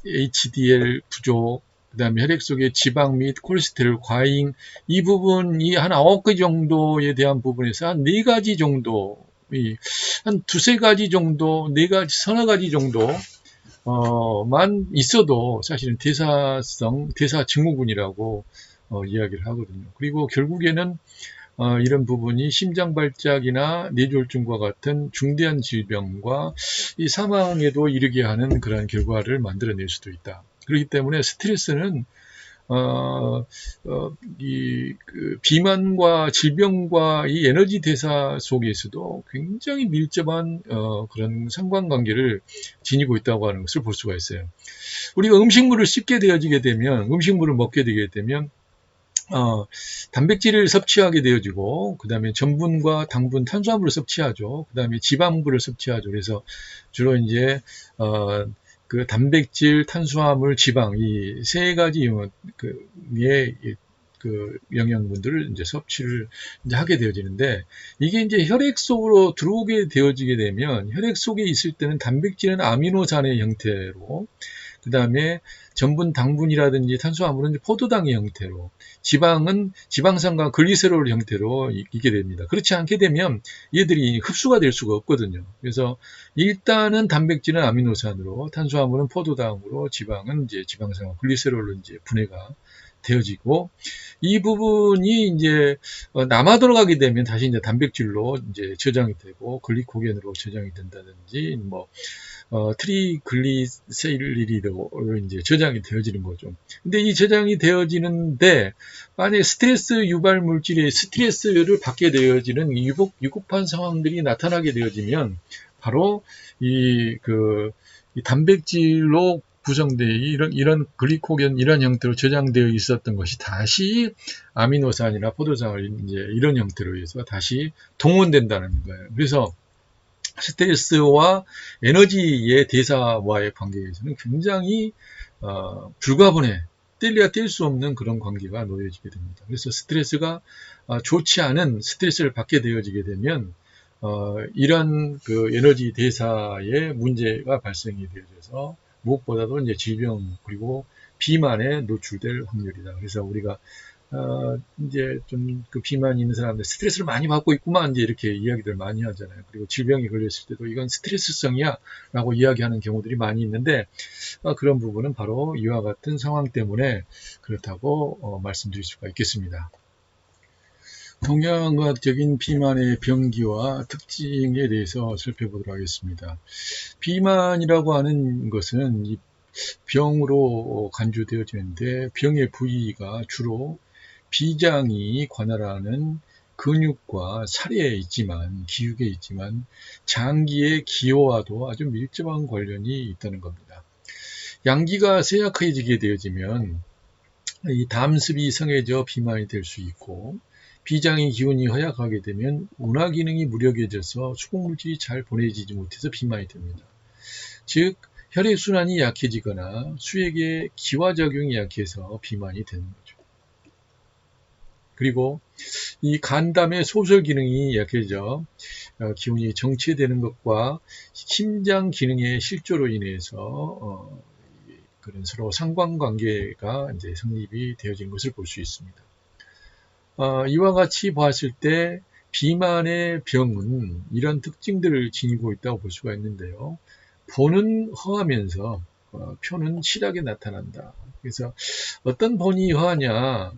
HDL 부족, 그 다음에 혈액 속의 지방 및 콜레스테롤 과잉, 이 부분이 한 9가지 정도에 대한 부분에서 한 4가지 정도, 한 2-3가지 정도, 4가지, 서너 가지 정도 만 있어도 사실은 대사 증후군이라고 이야기를 하거든요. 그리고 결국에는 이런 부분이 심장 발작이나 뇌졸중과 같은 중대한 질병과 이 사망에도 이르게 하는 그런 결과를 만들어낼 수도 있다. 그렇기 때문에 스트레스는 비만과 질병과 이 에너지 대사 속에서도 굉장히 밀접한 그런 상관관계를 지니고 있다고 하는 것을 볼 수가 있어요. 우리가 음식물을 씹게 되어지게 되면, 음식물을 먹게 되게 되면 단백질을 섭취하게 되어지고, 그 다음에 전분과 당분, 탄수화물을 섭취하죠. 그 다음에 지방물을 섭취하죠. 그래서 주로 이제 그 단백질, 탄수화물, 지방 이 3가지 그 영양분들을 이제 섭취를 이제 하게 되어지는데, 이게 이제 혈액 속으로 들어오게 되어지게 되면, 혈액 속에 있을 때는 단백질은 아미노산의 형태로, 그 다음에 전분, 당분이라든지 탄수화물은 포도당의 형태로, 지방은 지방산과 글리세롤 형태로 있게 됩니다. 그렇지 않게 되면 얘들이 흡수가 될 수가 없거든요. 그래서 일단은 단백질은 아미노산으로, 탄수화물은 포도당으로, 지방은 이제 지방산과 글리세롤로 이제 분해가 되어지고, 이 부분이 이제 남아 돌아가게 되면 다시 이제 단백질로 이제 저장이 되고, 글리코겐으로 저장이 된다든지, 트리글리세리드로 이제 저장이 되어지는 거죠. 근데 이 저장이 되어지는데, 만약에 스트레스 유발 물질의 스트레스를 받게 되어지는 위급한 상황들이 나타나게 되어지면, 바로 이 단백질로 구성되어 이런 글리코겐 이런 형태로 저장되어 있었던 것이 다시 아미노산이나 포도당을 이제 이런 형태로 해서 다시 동원된다는 거예요. 그래서 스트레스와 에너지의 대사와의 관계에서는 굉장히 불가분해, 뗄래야 뗄 수 없는 그런 관계가 놓여지게 됩니다. 그래서 스트레스가 좋지 않은 스트레스를 받게 되어지게 되면 이런 그 에너지 대사에 문제가 발생이 되어져서 무엇보다도 이제 질병 그리고 비만에 노출될 확률이다. 그래서 우리가 이제 좀 그 비만이 있는 사람들 스트레스를 많이 받고 있구만 이제 이렇게 이야기들 많이 하잖아요. 그리고 질병이 걸렸을 때도 이건 스트레스성이야 라고 이야기하는 경우들이 많이 있는데 그런 부분은 바로 이와 같은 상황 때문에 그렇다고 말씀드릴 수가 있겠습니다. 동양의학적인 비만의 병기와 특징에 대해서 살펴보도록 하겠습니다. 비만이라고 하는 것은 이 병으로 간주되어지는데 병의 부위가 주로 비장이 관할하는 근육과 살에 있지만 기육에 있지만 장기의 기호와도 아주 밀접한 관련이 있다는 겁니다. 양기가 쇠약해지게 되어지면 이 담습이 성해져 비만이 될 수 있고 비장의 기운이 허약하게 되면 운하 기능이 무력해져서 수공물질이 잘 보내지지 못해서 비만이 됩니다. 즉 혈액순환이 약해지거나 수액의 기화작용이 약해서 비만이 되는 거죠. 그리고 이 간담의 소설 기능이 약해져 기운이 정체되는 것과 심장 기능의 실조로 인해서 그런 서로 상관관계가 이제 성립이 되어진 것을 볼 수 있습니다. 이와 같이 봤을 때 비만의 병은 이런 특징들을 지니고 있다고 볼 수가 있는데요. 본은 허하면서 표는 실하게 나타난다. 그래서 어떤 본이 허하냐,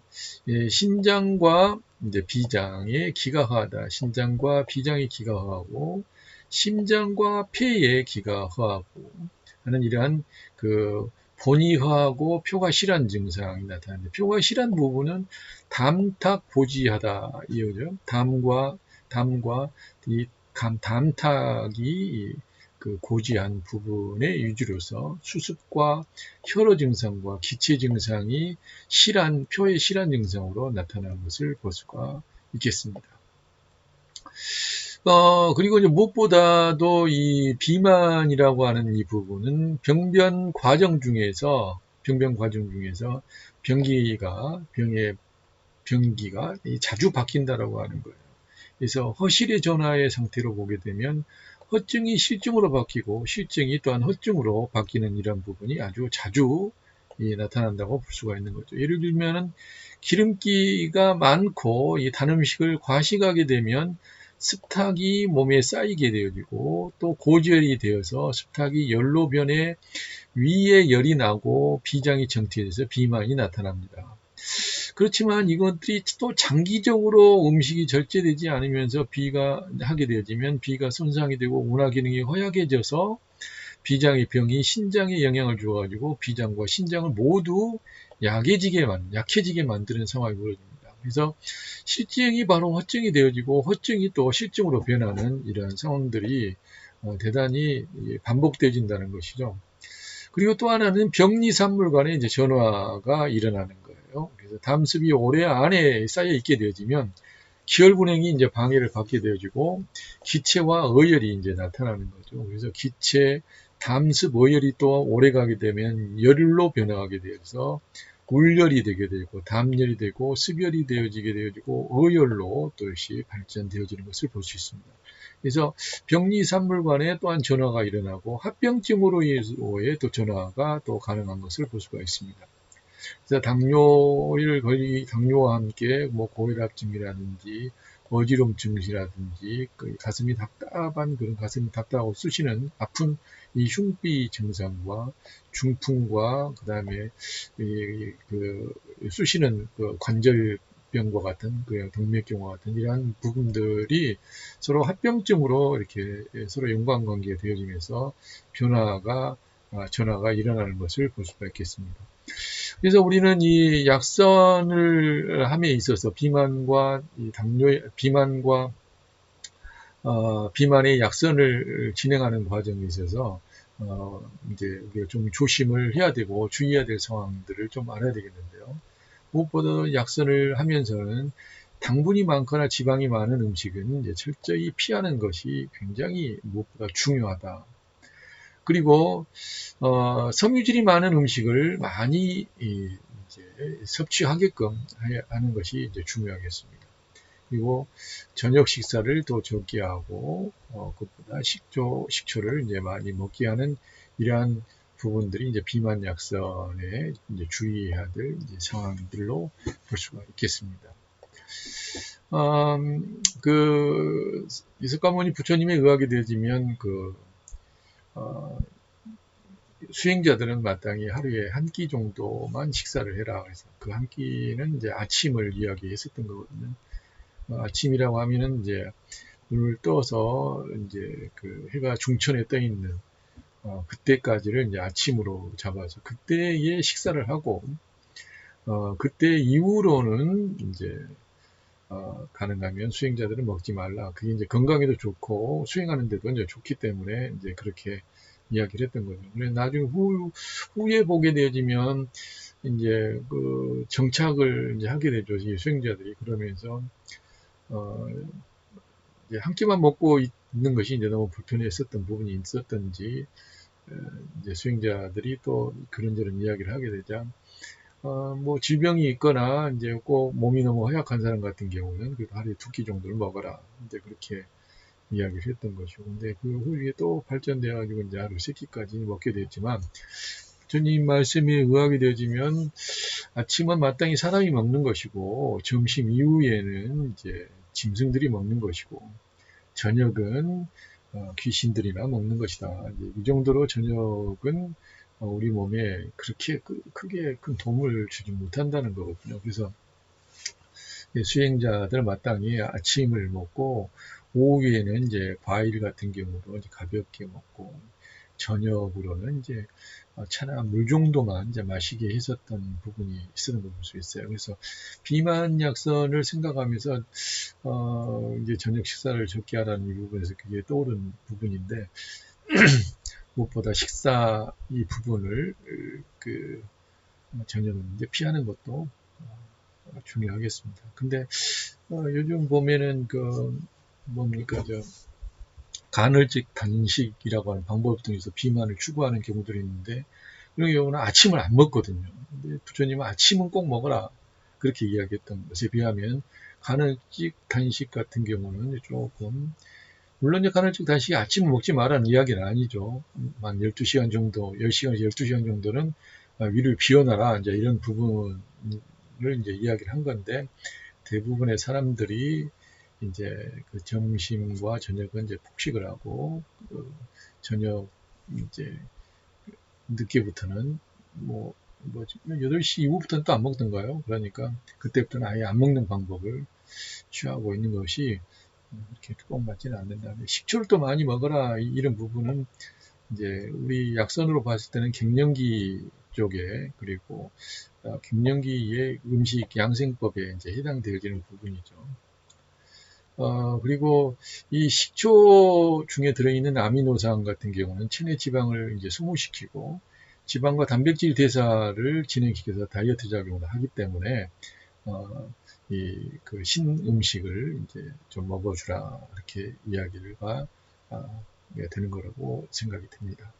신장과 이제 비장의 기가 허하다. 신장과 비장의 기가 허하고 심장과 폐의 기가 허하고 하는 이러한 그 본이 허하고 표가 실한 증상이 나타나는데 표가 실한 부분은 담탁 고지하다 이거죠. 담과 이 담탁이 그 고지한 부분의 유지로서 수습과 혈어 증상과 기체 증상이 표의 실한 증상으로 나타나는 것을 볼 수가 있겠습니다. 그리고 이제 무엇보다도 이 비만이라고 하는 이 부분은 병변 과정 중에서 병기가 자주 바뀐다라고 하는 거예요. 그래서 허실의 전화의 상태로 보게 되면 허증이 실증으로 바뀌고 실증이 또한 허증으로 바뀌는 이런 부분이 아주 자주 나타난다고 볼 수가 있는 거죠. 예를 들면 기름기가 많고 이 단 음식을 과식하게 되면 습탁이 몸에 쌓이게 되어지고 또 고지혈이 되어서 습탁이 열로 변해 위에 열이 나고 비장이 정체돼서 비만이 나타납니다. 그렇지만 이것들이 또 장기적으로 음식이 절제되지 않으면서 비가 하게 되어지면 비가 손상이 되고 운하 기능이 허약해져서 비장의 병이 신장에 영향을 주어가지고 비장과 신장을 모두 약해지게 만드는 상황이 벌어집니다. 그래서 실증이 바로 허증이 되어지고 허증이 또 실증으로 변하는 이러한 상황들이 대단히 반복되어진다는 것이죠. 그리고 또 하나는 병리산물 간의 이제 전화가 일어나는 거예요. 그래서 담습이 오래 안에 쌓여 있게 되어지면 기혈분행이 이제 방해를 받게 되어지고 기체와 어혈이 이제 나타나는 거죠. 그래서 기체, 담습, 어혈이 또 오래 가게 되면 열로 변화하게 되어서 울열이 되게 되고 담열이 되고 습열이 되어지게 되어지고 어열로 또 역시 발전되어지는 것을 볼 수 있습니다. 그래서 병리산물 간에 또한 전화가 일어나고 합병증으로의 또 전화가 또 가능한 것을 볼 수가 있습니다. 그래서 당뇨와 함께 뭐 고혈압증이라든지 어지러움 증이라든지 가슴이 답답한 그런 가슴이 답답하고 쑤시는 아픈 이 흉비 증상과 중풍과 그다음에 그 쑤시는 그 관절병과 같은 그 동맥경화 같은 이러한 부분들이 서로 합병증으로 이렇게 서로 연관관계가 되어지면서 전화가 일어나는 것을 볼 수가 있겠습니다. 그래서 우리는 이 약선을 함에 있어서 비만의 약선을 진행하는 과정에 있어서 이제 우리가 좀 조심을 해야 되고 주의해야 될 상황들을 좀 알아야 되겠는데요. 무엇보다 약선을 하면서는 당분이 많거나 지방이 많은 음식은 이제 철저히 피하는 것이 굉장히 무엇보다 중요하다. 그리고 섬유질이 많은 음식을 많이 이제 섭취하게끔 하는 것이 이제 중요하겠습니다. 그리고 저녁 식사를 더 적게 하고 그것보다 식초를 이제 많이 먹게 하는 이러한 부분들이 이제 비만 약선에 이제 주의해야 될 이제 상황들로 볼 수가 있겠습니다. 이석가모니 부처님의 의학에 대해지면 어, 수행자들은 마땅히 하루에 한 끼 정도만 식사를 해라. 그래서 그 한 끼는 이제 아침을 이야기했었던 거거든요. 아침이라고 하면은 이제 눈을 떠서 이제 그 해가 중천에 떠 있는 그때까지를 이제 아침으로 잡아서 그때에 식사를 하고 그때 이후로는 이제 가능하면 수행자들은 먹지 말라. 그게 이제 건강에도 좋고 수행하는데도 이제 좋기 때문에 이제 그렇게 이야기를 했던 거죠. 그래서 나중에 후에 보게 되어지면 이제 그 정착을 이제 하게 되죠. 이 수행자들이 그러면서 이제 한 끼만 먹고 있는 것이 이제 너무 불편했었던 부분이 있었던지 이제 수행자들이 또 그런저런 이야기를 하게 되자 뭐 질병이 있거나 이제 꼭 몸이 너무 허약한 사람 같은 경우는 그래도 하루에 2끼 정도를 먹어라. 이제 그렇게 이야기를 했던 것이고, 근데 그 후에 또 발전돼 가지고 이제 하루 3끼까지 먹게 됐지만 주님 말씀에 의하게 되어지면 아침은 마땅히 사람이 먹는 것이고 점심 이후에는 이제 짐승들이 먹는 것이고 저녁은 귀신들이나 먹는 것이다. 이제 이 정도로 저녁은 우리 몸에 그렇게 크게 큰 도움을 주지 못한다는 거거든요. 그래서 수행자들 마땅히 아침을 먹고 오후에는 이제 과일 같은 경우도 이제 가볍게 먹고 저녁으로는 이제 차나 물 정도만 이제 마시게 했었던 부분이 있었던 걸 볼 수 있어요. 그래서 비만 약선을 생각하면서 이제 저녁 식사를 적게 하라는 이 부분에서 그게 떠오른 부분인데 무엇보다 식사 이 부분을 그 저녁은 이제 피하는 것도 중요하겠습니다. 근데 요즘 보면은 그 뭡니까 저 간헐적 단식이라고 하는 방법 등에서 비만을 추구하는 경우들이 있는데 이런 경우는 아침을 안 먹거든요. 근데 부처님은 아침은 꼭 먹어라 그렇게 이야기했던 것에 비하면 간헐적 단식 같은 경우는 조금 물론 간헐적 단식이 아침을 먹지 말라는 이야기는 아니죠. 한 12시간 정도, 10시간에서 12시간 정도는 위를 비워놔라 이제 이런 부분을 이제 이야기를 한 건데 대부분의 사람들이 이제 그 점심과 저녁은 이제 폭식을 하고 저녁 이제 늦게부터는 뭐 8시 이후부터는 또 안 먹던가요? 그러니까 그때부터는 아예 안 먹는 방법을 취하고 있는 것이 이렇게 꼭 맞지는 않는다. 식초를 또 많이 먹어라 이런 부분은 이제 우리 약선으로 봤을 때는 갱년기 쪽에 그리고 갱년기의 음식 양생법에 이제 해당되어지는 부분이죠. 그리고 이 식초 중에 들어있는 아미노산 같은 경우는 체내 지방을 이제 소모시키고 지방과 단백질 대사를 진행시켜서 다이어트 작용을 하기 때문에 그 신음식을 이제 좀 먹어주라 이렇게 이야기가 되는 거라고 생각이 듭니다.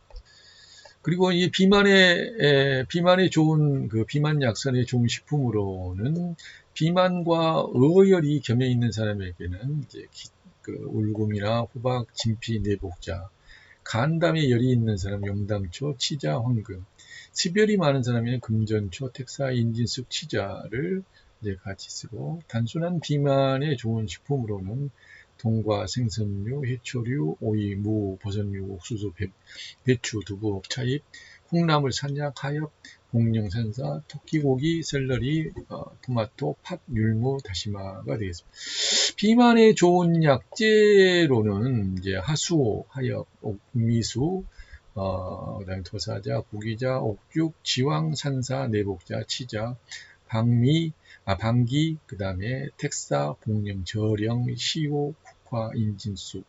그리고 이 비만에 좋은 그 비만 약선에 좋은 식품으로는 비만과 어열이 겸해 있는 사람에게는 이제 그 울금이나 호박, 진피, 내복자, 간담에 열이 있는 사람 용담초, 치자, 황금, 습열이 많은 사람에는 금전초, 택사, 인진숙, 치자를 이제 같이 쓰고 단순한 비만에 좋은 식품으로는 동과 생선류, 해초류, 오이, 무, 버섯류, 옥수수, 배추, 두부, 차잎, 콩나물, 산약, 하엽, 공룡산사, 토끼고기, 샐러리, 토마토, 팥, 율무, 다시마가 되겠습니다. 비만에 좋은 약재로는 이제 하수오, 하엽, 옥미수, 그다음에 토사자, 구기자, 옥죽, 지왕, 산사, 내복자, 치자, 방기, 그 다음에 택사, 복령, 저령, 시호, 국화, 인진수,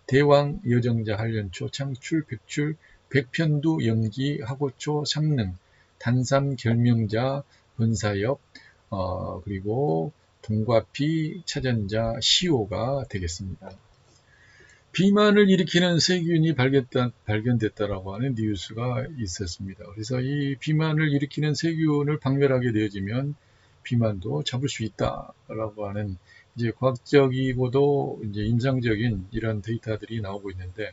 대왕, 여정자, 한련초, 창출, 백출, 백편두, 영지, 하고초, 상능, 단삼, 결명자, 번사엽, 그리고 동과피, 차전자, 시오가 되겠습니다. 비만을 일으키는 세균이 발견됐다라고 하는 뉴스가 있었습니다. 그래서 이 비만을 일으키는 세균을 박멸하게 되어지면 비만도 잡을 수 있다라고 하는 이제 과학적이고도 이제 임상적인 이런 데이터들이 나오고 있는데,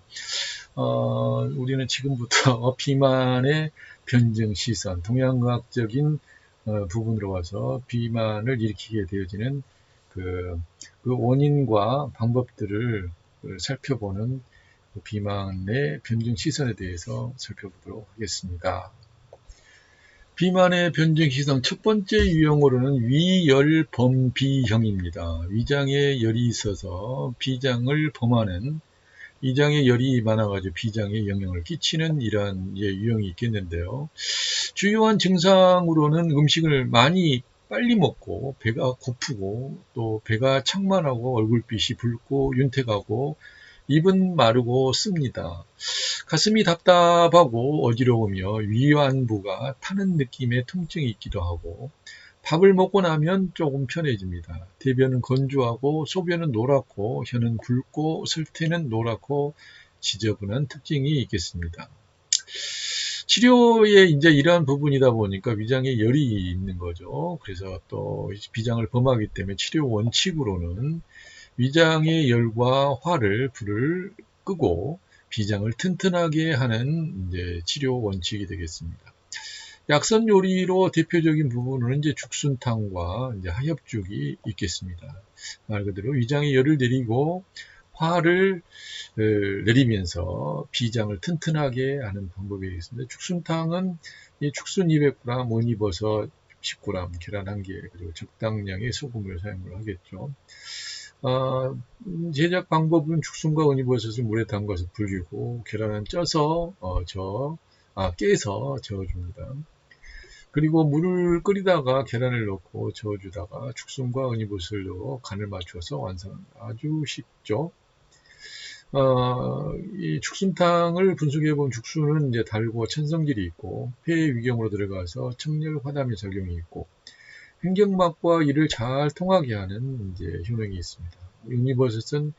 우리는 지금부터 비만의 변증 시선, 동양과학적인 부분으로 와서 비만을 일으키게 되어지는 그 원인과 방법들을 살펴보는 비만의 변증 시선에 대해서 살펴보도록 하겠습니다. 비만의 변증 시선 첫 번째 유형으로는 위열범비형입니다. 위장에 열이 있어서 비장을 범하는, 위장에 열이 많아가지고 비장에 영향을 끼치는 이러한 유형이 있겠는데요. 주요한 증상으로는 음식을 많이 빨리 먹고 배가 고프고 또 배가 창만하고 얼굴빛이 붉고 윤택하고 입은 마르고 씁니다. 가슴이 답답하고 어지러우며 위안부가 타는 느낌의 통증이 있기도 하고 밥을 먹고 나면 조금 편해집니다. 대변은 건조하고 소변은 노랗고 혀는 굵고 설태는 노랗고 지저분한 특징이 있겠습니다. 치료의 이제 이러한 부분이다 보니까 위장에 열이 있는 거죠. 그래서 또 비장을 범하기 때문에 치료 원칙으로는 위장의 열과 불을 끄고 비장을 튼튼하게 하는 이제 치료 원칙이 되겠습니다. 약선 요리로 대표적인 부분은 이제 죽순탕과 이제 하엽죽이 있겠습니다. 말 그대로 위장에 열을 내리고 화를 내리면서 비장을 튼튼하게 하는 방법이 되겠습니다. 죽순탕은 죽순 200g, 원이버섯 10g, 계란 1개, 그리고 적당량의 소금을 사용을 하겠죠. 제작 방법은 죽순과 원이버섯을 물에 담가서 불리고 계란은 쪄서 깨서 저어줍니다. 그리고 물을 끓이다가 계란을 넣고 저어주다가 죽순과 원이버섯을 넣어 간을 맞춰서 완성합니다. 아주 쉽죠. 이 죽순탕을 분석해본 죽순은 이제 달고 천성질이 있고 폐의 위경으로 들어가서 청열 화담의 작용이 있고 횡격막과 이를 잘 통하게 하는 이제 효능이 있습니다. 원이버섯은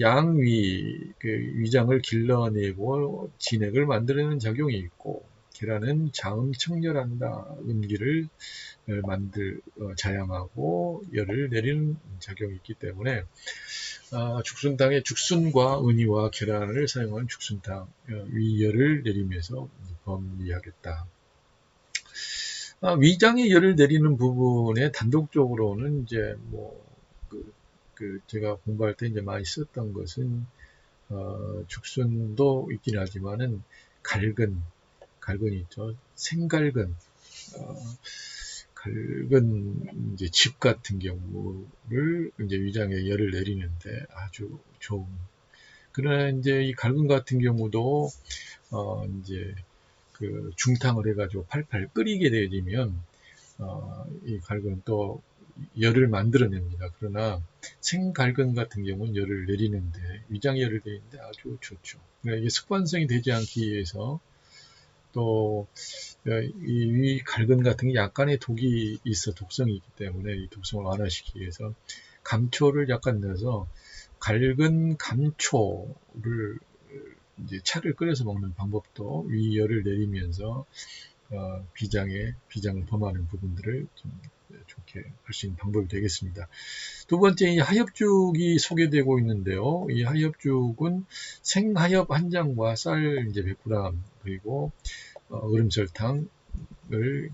양위, 위장을 길러내고 진액을 만들어내는 작용이 있고 계란은 장음 청열한다, 음기를 자양하고 열을 내리는 작용이 있기 때문에 죽순탕에 죽순과 은이와 계란을 사용한 죽순탕 위열을 내리면서 범위하겠다. 위장에 열을 내리는 부분에 단독적으로는 이제 제가 공부할 때 이제 많이 썼던 것은 죽순도 있긴 하지만은 갈근이 있죠. 생갈근, 갈근 이제 즙 같은 경우를 이제 위장에 열을 내리는데 아주 좋은. 그러나 이제 이 갈근 같은 경우도 이제 중탕을 해가지고 팔팔 끓이게 되면 이 갈근은 또 열을 만들어냅니다. 그러나 생갈근 같은 경우는 열을 내리는데 위장에 열을 내리는데 아주 좋죠. 그러니까 이게 습관성이 되지 않기 위해서 또 이 갈근 같은 게 약간의 독이 있어 독성이 있기 때문에 이 독성을 완화시키기 위해서 감초를 약간 넣어서 갈근 감초를 이제 차를 끓여서 먹는 방법도 위열을 내리면서 비장을 범하는 부분들을 좀 좋게 할 수 있는 방법이 되겠습니다. 두 번째, 이 하엽죽이 소개되고 있는데요. 이 하엽죽은 생하엽 한 장과 쌀 이제 100g 그리고 얼음설탕을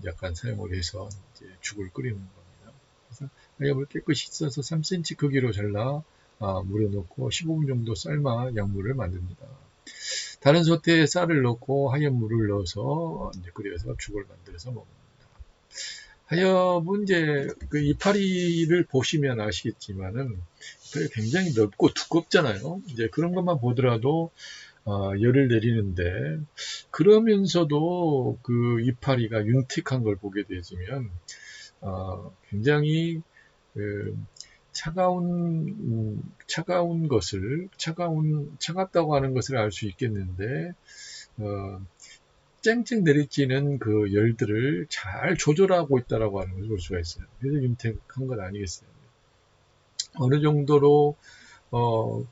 약간 사용을 해서 이제 죽을 끓이는 겁니다. 그래서 하엽을 깨끗이 써서 3cm 크기로 잘라 물에 넣고 15분 정도 삶아 약물을 만듭니다. 다른 솥에 쌀을 넣고 하엽물을 넣어서 이제 끓여서 죽을 만들어서 먹습니다. 하엽은 이제 그 이파리를 보시면 아시겠지만은 굉장히 넓고 두껍잖아요. 이제 그런 것만 보더라도 열을 내리는데 그러면서도 그 이파리가 윤택한 걸 보게 되면 굉장히 차가운 것을, 차갑다고 하는 것을 알 수 있겠는데, 쨍쨍 내리쬐는 그 열들을 잘 조절하고 있다라고 하는 것을 볼 수가 있어요. 그래서 윤택한 것 아니겠어요. 어느 정도로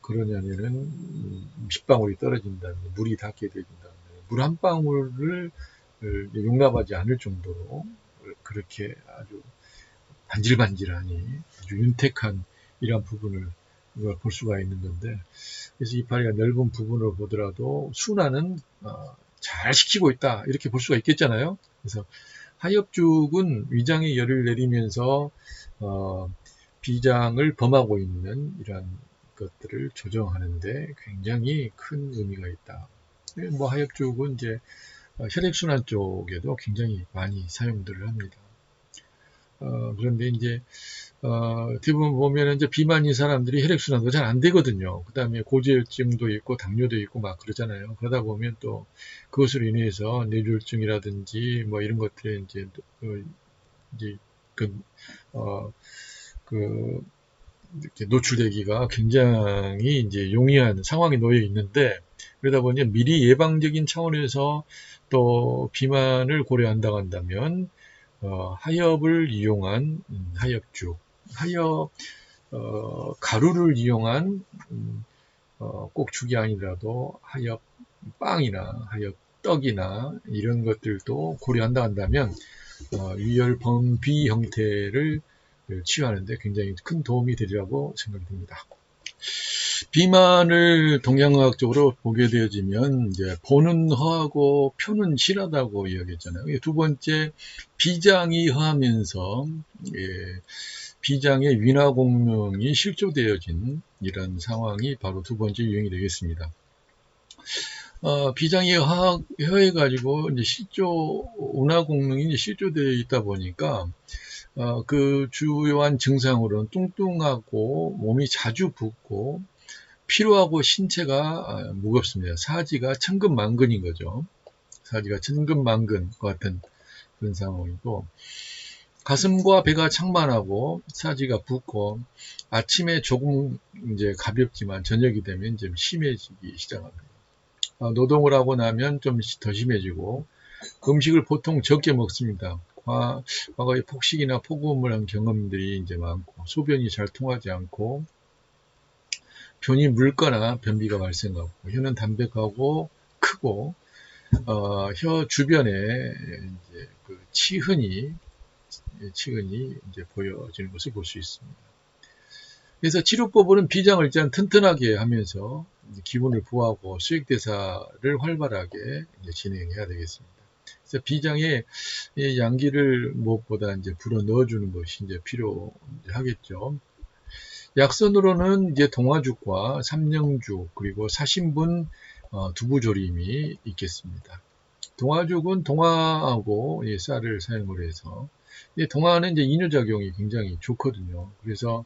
그러냐면은 빗방울이 떨어진다면, 물이 닿게 되어진다면, 물 한 방울을 용납하지 않을 정도로 그렇게 아주 반질반질하니 아주 윤택한 이러한 부분을 볼 수가 있는 건데, 그래서 이파리가 넓은 부분을 보더라도 순환은 잘 시키고 있다 이렇게 볼 수가 있겠잖아요. 그래서 하엽죽은 위장에 열을 내리면서 비장을 범하고 있는 이러한 것들을 조정하는데 굉장히 큰 의미가 있다. 뭐 하엽죽은 이제 혈액순환 쪽에도 굉장히 많이 사용들을 합니다. 그런데 이제 대부분 보면 이제 비만인 사람들이 혈액순환도 잘 안 되거든요. 그 다음에 고지혈증도 있고 당뇨도 있고 막 그러잖아요. 그러다 보면 또 그것으로 인해서 뇌졸중이라든지 뭐 이런 것들에 이제 이렇게 노출되기가 굉장히 이제 용이한 상황에 놓여 있는데, 그러다 보니 미리 예방적인 차원에서 또 비만을 고려한다고 한다면 하엽을 이용한 하엽죽, 하엽 가루를 이용한 꼭 죽이 아니더라도 하엽 빵이나 하엽 떡이나 이런 것들도 고려한다 한다면 위열 범비 형태를 치유하는데 굉장히 큰 도움이 되리라고 생각이 듭니다. 비만을 동양의학적으로 보게 되어지면 이제 보는 허하고 표는 실하다고 이야기했잖아요. 두 번째, 비장이 허하면서 비장의 위나 공명이 실조되어진 이런 상황이 바로 두 번째 유형이 되겠습니다. 비장이 허해가지고 이제 운하 공명이 실조되어 있다 보니까 그 주요한 증상으로는 뚱뚱하고 몸이 자주 붓고 피로하고 신체가 무겁습니다. 사지가 천근만근인 거죠. 사지가 천근만근과 같은 그런 상황이고, 가슴과 배가 창만하고 사지가 붓고 아침에 조금 이제 가볍지만 저녁이 되면 좀 심해지기 시작합니다. 노동을 하고 나면 좀 더 심해지고 음식을 보통 적게 먹습니다. 과거에 폭식이나 폭음을 한 경험들이 이제 많고 소변이 잘 통하지 않고 변이 묽거나 변비가 발생하고 혀는 담백하고 크고 혀 주변에 이제 그 치흔이 이제 보여지는 것을 볼 수 있습니다. 그래서 치료법은 비장을 일단 튼튼하게 하면서 기운을 부하고 수액대사를 활발하게 이제 진행해야 되겠습니다. 그래서 비장에 양기를 무엇보다 이제 불어 넣어주는 것이 이제 필요하겠죠. 약선으로는 이제 동화죽과 삼령죽 그리고 사신분 두부조림이 있겠습니다. 동화죽은 동화하고 쌀을 사용을 해서, 동화는 이제 이뇨작용이 굉장히 좋거든요. 그래서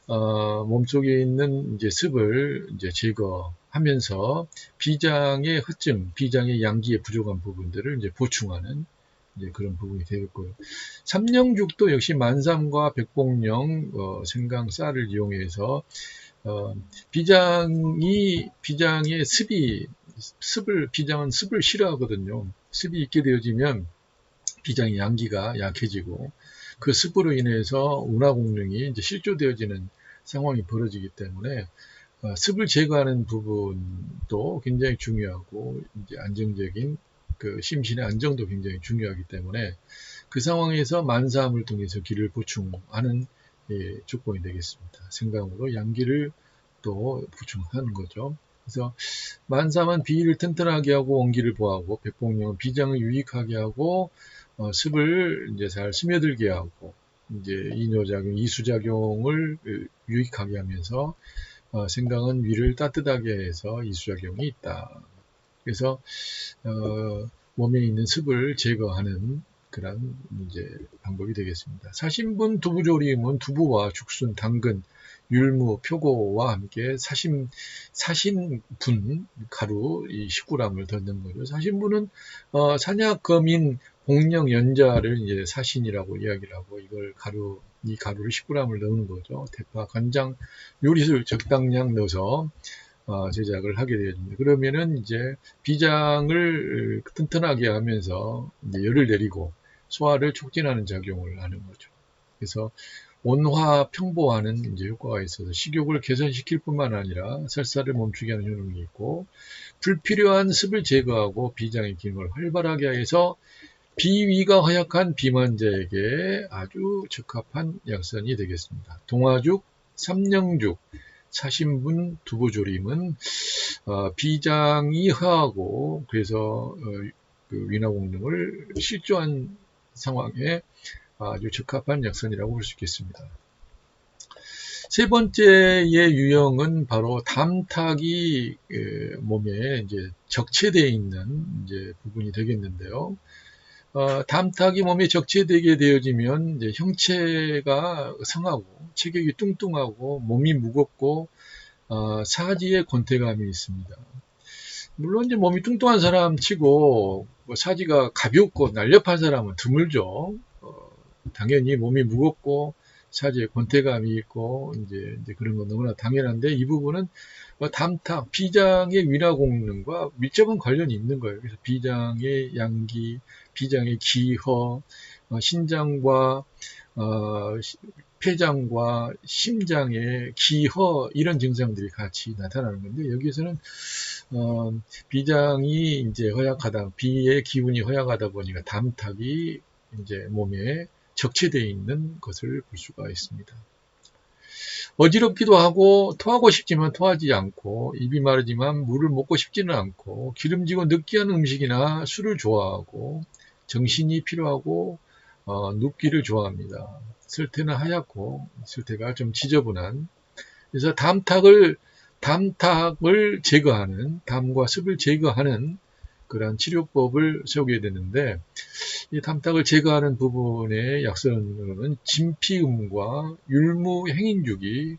몸속에 있는 이제 습을 이제 제거하면서 비장의 허증, 비장의 양기에 부족한 부분들을 이제 보충하는 이제 그런 부분이 되겠고요. 삼령죽도 역시 만삼과 백봉령, 생강, 쌀을 이용해서 비장의 비장은 습을 싫어하거든요. 습이 있게 되어지면 비장의 양기가 약해지고 그 습으로 인해서 운하공명이 이제 실조되어지는 상황이 벌어지기 때문에 습을 제거하는 부분도 굉장히 중요하고 이제 안정적인 그 심신의 안정도 굉장히 중요하기 때문에 그 상황에서 만삼을 통해서 기를 보충하는 조건이 되겠습니다. 생강으로 양기를 또 보충하는 거죠. 그래서 만삼은 비위를 튼튼하게 하고 원기를 보하고, 백봉령은 비장을 유익하게 하고 습을 이제 잘 스며들게 하고 이제 이뇨작용, 이수작용을 유익하게 하면서 생강은 위를 따뜻하게 해서 이수작용이 있다. 그래서 몸에 있는 습을 제거하는 그런 이제 방법이 되겠습니다. 사신분 두부조림은 두부와 죽순, 당근, 율무, 표고와 함께 사신분 가루 19g을 더 넣는 거죠. 사신분은 산약, 검인, 복령, 연자를 이제 사신이라고 이야기를 하고 이걸 가루 이 가루를 10g을 넣는 거죠. 대파, 간장, 요리술 적당량 넣어서 제작을 하게 되어집니다. 그러면은 이제 비장을 튼튼하게 하면서 이제 열을 내리고 소화를 촉진하는 작용을 하는 거죠. 그래서 온화 평보하는 이제 효과가 있어서 식욕을 개선시킬 뿐만 아니라 설사를 멈추게 하는 효능이 있고, 불필요한 습을 제거하고 비장의 기능을 활발하게 해서 비위가 허약한 비만자에게 아주 적합한 약선이 되겠습니다. 동화죽, 삼령죽, 차신분 두부조림은 비장이 허하고 그래서 그 위나 공능을 실조한 상황에 아주 적합한 약선이라고 볼 수 있겠습니다. 세 번째의 유형은 바로 담탁이 몸에 이제 적체되어 있는 이제 부분이 되겠는데요. 담탁이 몸에 적체되게 되어지면 이제 형체가 성하고 체격이 뚱뚱하고 몸이 무겁고 사지에 권태감이 있습니다. 물론 이제 몸이 뚱뚱한 사람 치고 뭐 사지가 가볍고 날렵한 사람은 드물죠. 당연히 몸이 무겁고 사지에 권태감이 있고 이제 그런 건 너무나 당연한데, 이 부분은 담탁, 비장의 위나 공능과 밀접한 관련이 있는 거예요. 그래서 비장의 양기, 비장의 기허, 신장과 폐장과 심장의 기허, 이런 증상들이 같이 나타나는 건데, 여기서는 비장이 이제 허약하다, 비의 기운이 허약하다 보니까 담탁이 이제 몸에 적체되어 있는 것을 볼 수가 있습니다. 어지럽기도 하고 토하고 싶지만 토하지 않고, 입이 마르지만 물을 먹고 싶지는 않고, 기름지고 느끼한 음식이나 술을 좋아하고, 정신이 필요하고 눕기를 좋아합니다. 설태는 하얗고 설태가 좀 지저분한, 그래서 담탁을 제거하는, 담과 습을 제거하는 그러한 치료법을 세우게 되는데, 이 담탁을 제거하는 부분의 약선으로는 진피음과 율무행인죽이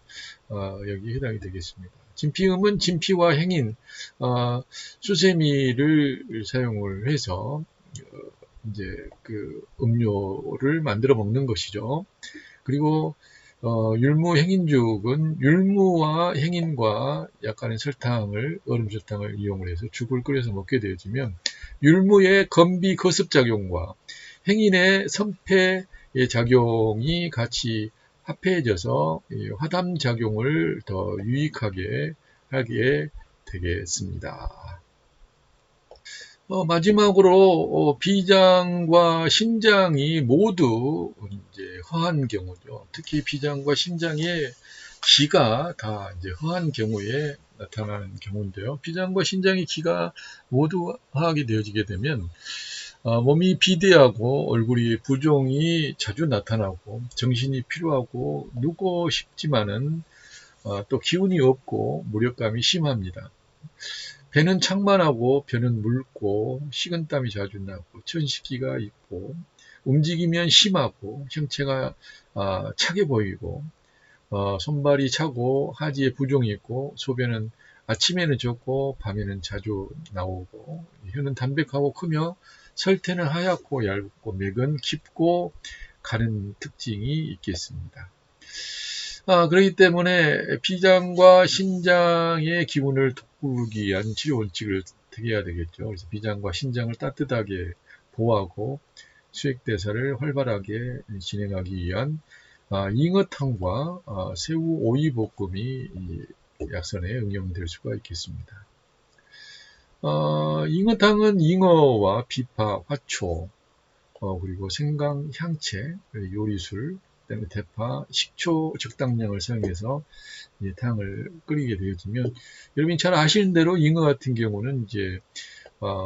여기 해당이 되겠습니다. 진피음은 진피와 행인, 수세미를 사용을 해서 이제 그 음료를 만들어 먹는 것이죠. 그리고 율무행인죽은 율무와 행인과 약간의 얼음 설탕을 이용을 해서 죽을 끓여서 먹게 되어지면, 율무의 건비 거습 작용과 행인의 선폐의 작용이 같이 합해져서 화담 작용을 더 유익하게 하게 되겠습니다. 마지막으로 비장과 신장이 모두 이제 허한 경우죠. 특히 비장과 신장의 기가 다 이제 허한 경우에 나타나는 경우인데요. 비장과 신장의 기가 모두 허하게 되어지게 되면 몸이 비대하고 얼굴이 부종이 자주 나타나고, 정신이 필요하고 누고 싶지만은 또 기운이 없고 무력감이 심합니다. 배는 창만하고 벼는 묽고 식은땀이 자주 나고 천식기가 있고, 움직이면 심하고 형체가 차게 보이고, 손발이 차고 하지에 부종이 있고, 소변은 아침에는 적고 밤에는 자주 나오고, 혀는 담백하고 크며 설태는 하얗고 얇고 맥은 깊고 가는 특징이 있겠습니다. 그렇기 때문에 비장과 신장의 기운을 돋구기 위한 치료 원칙을 특이해야 되겠죠. 그래서 비장과 신장을 따뜻하게 보호하고 수액대사를 활발하게 진행하기 위한 잉어탕과 새우 오이볶음이 이 약선에 응용될 수가 있겠습니다. 잉어탕은 잉어와 비파, 화초, 그리고 생강, 향채, 요리술, 그다음에 대파, 식초 적당량을 사용해서 이제 탕을 끓이게 되어지면, 여러분이 잘 아시는 대로 잉어 같은 경우는 이제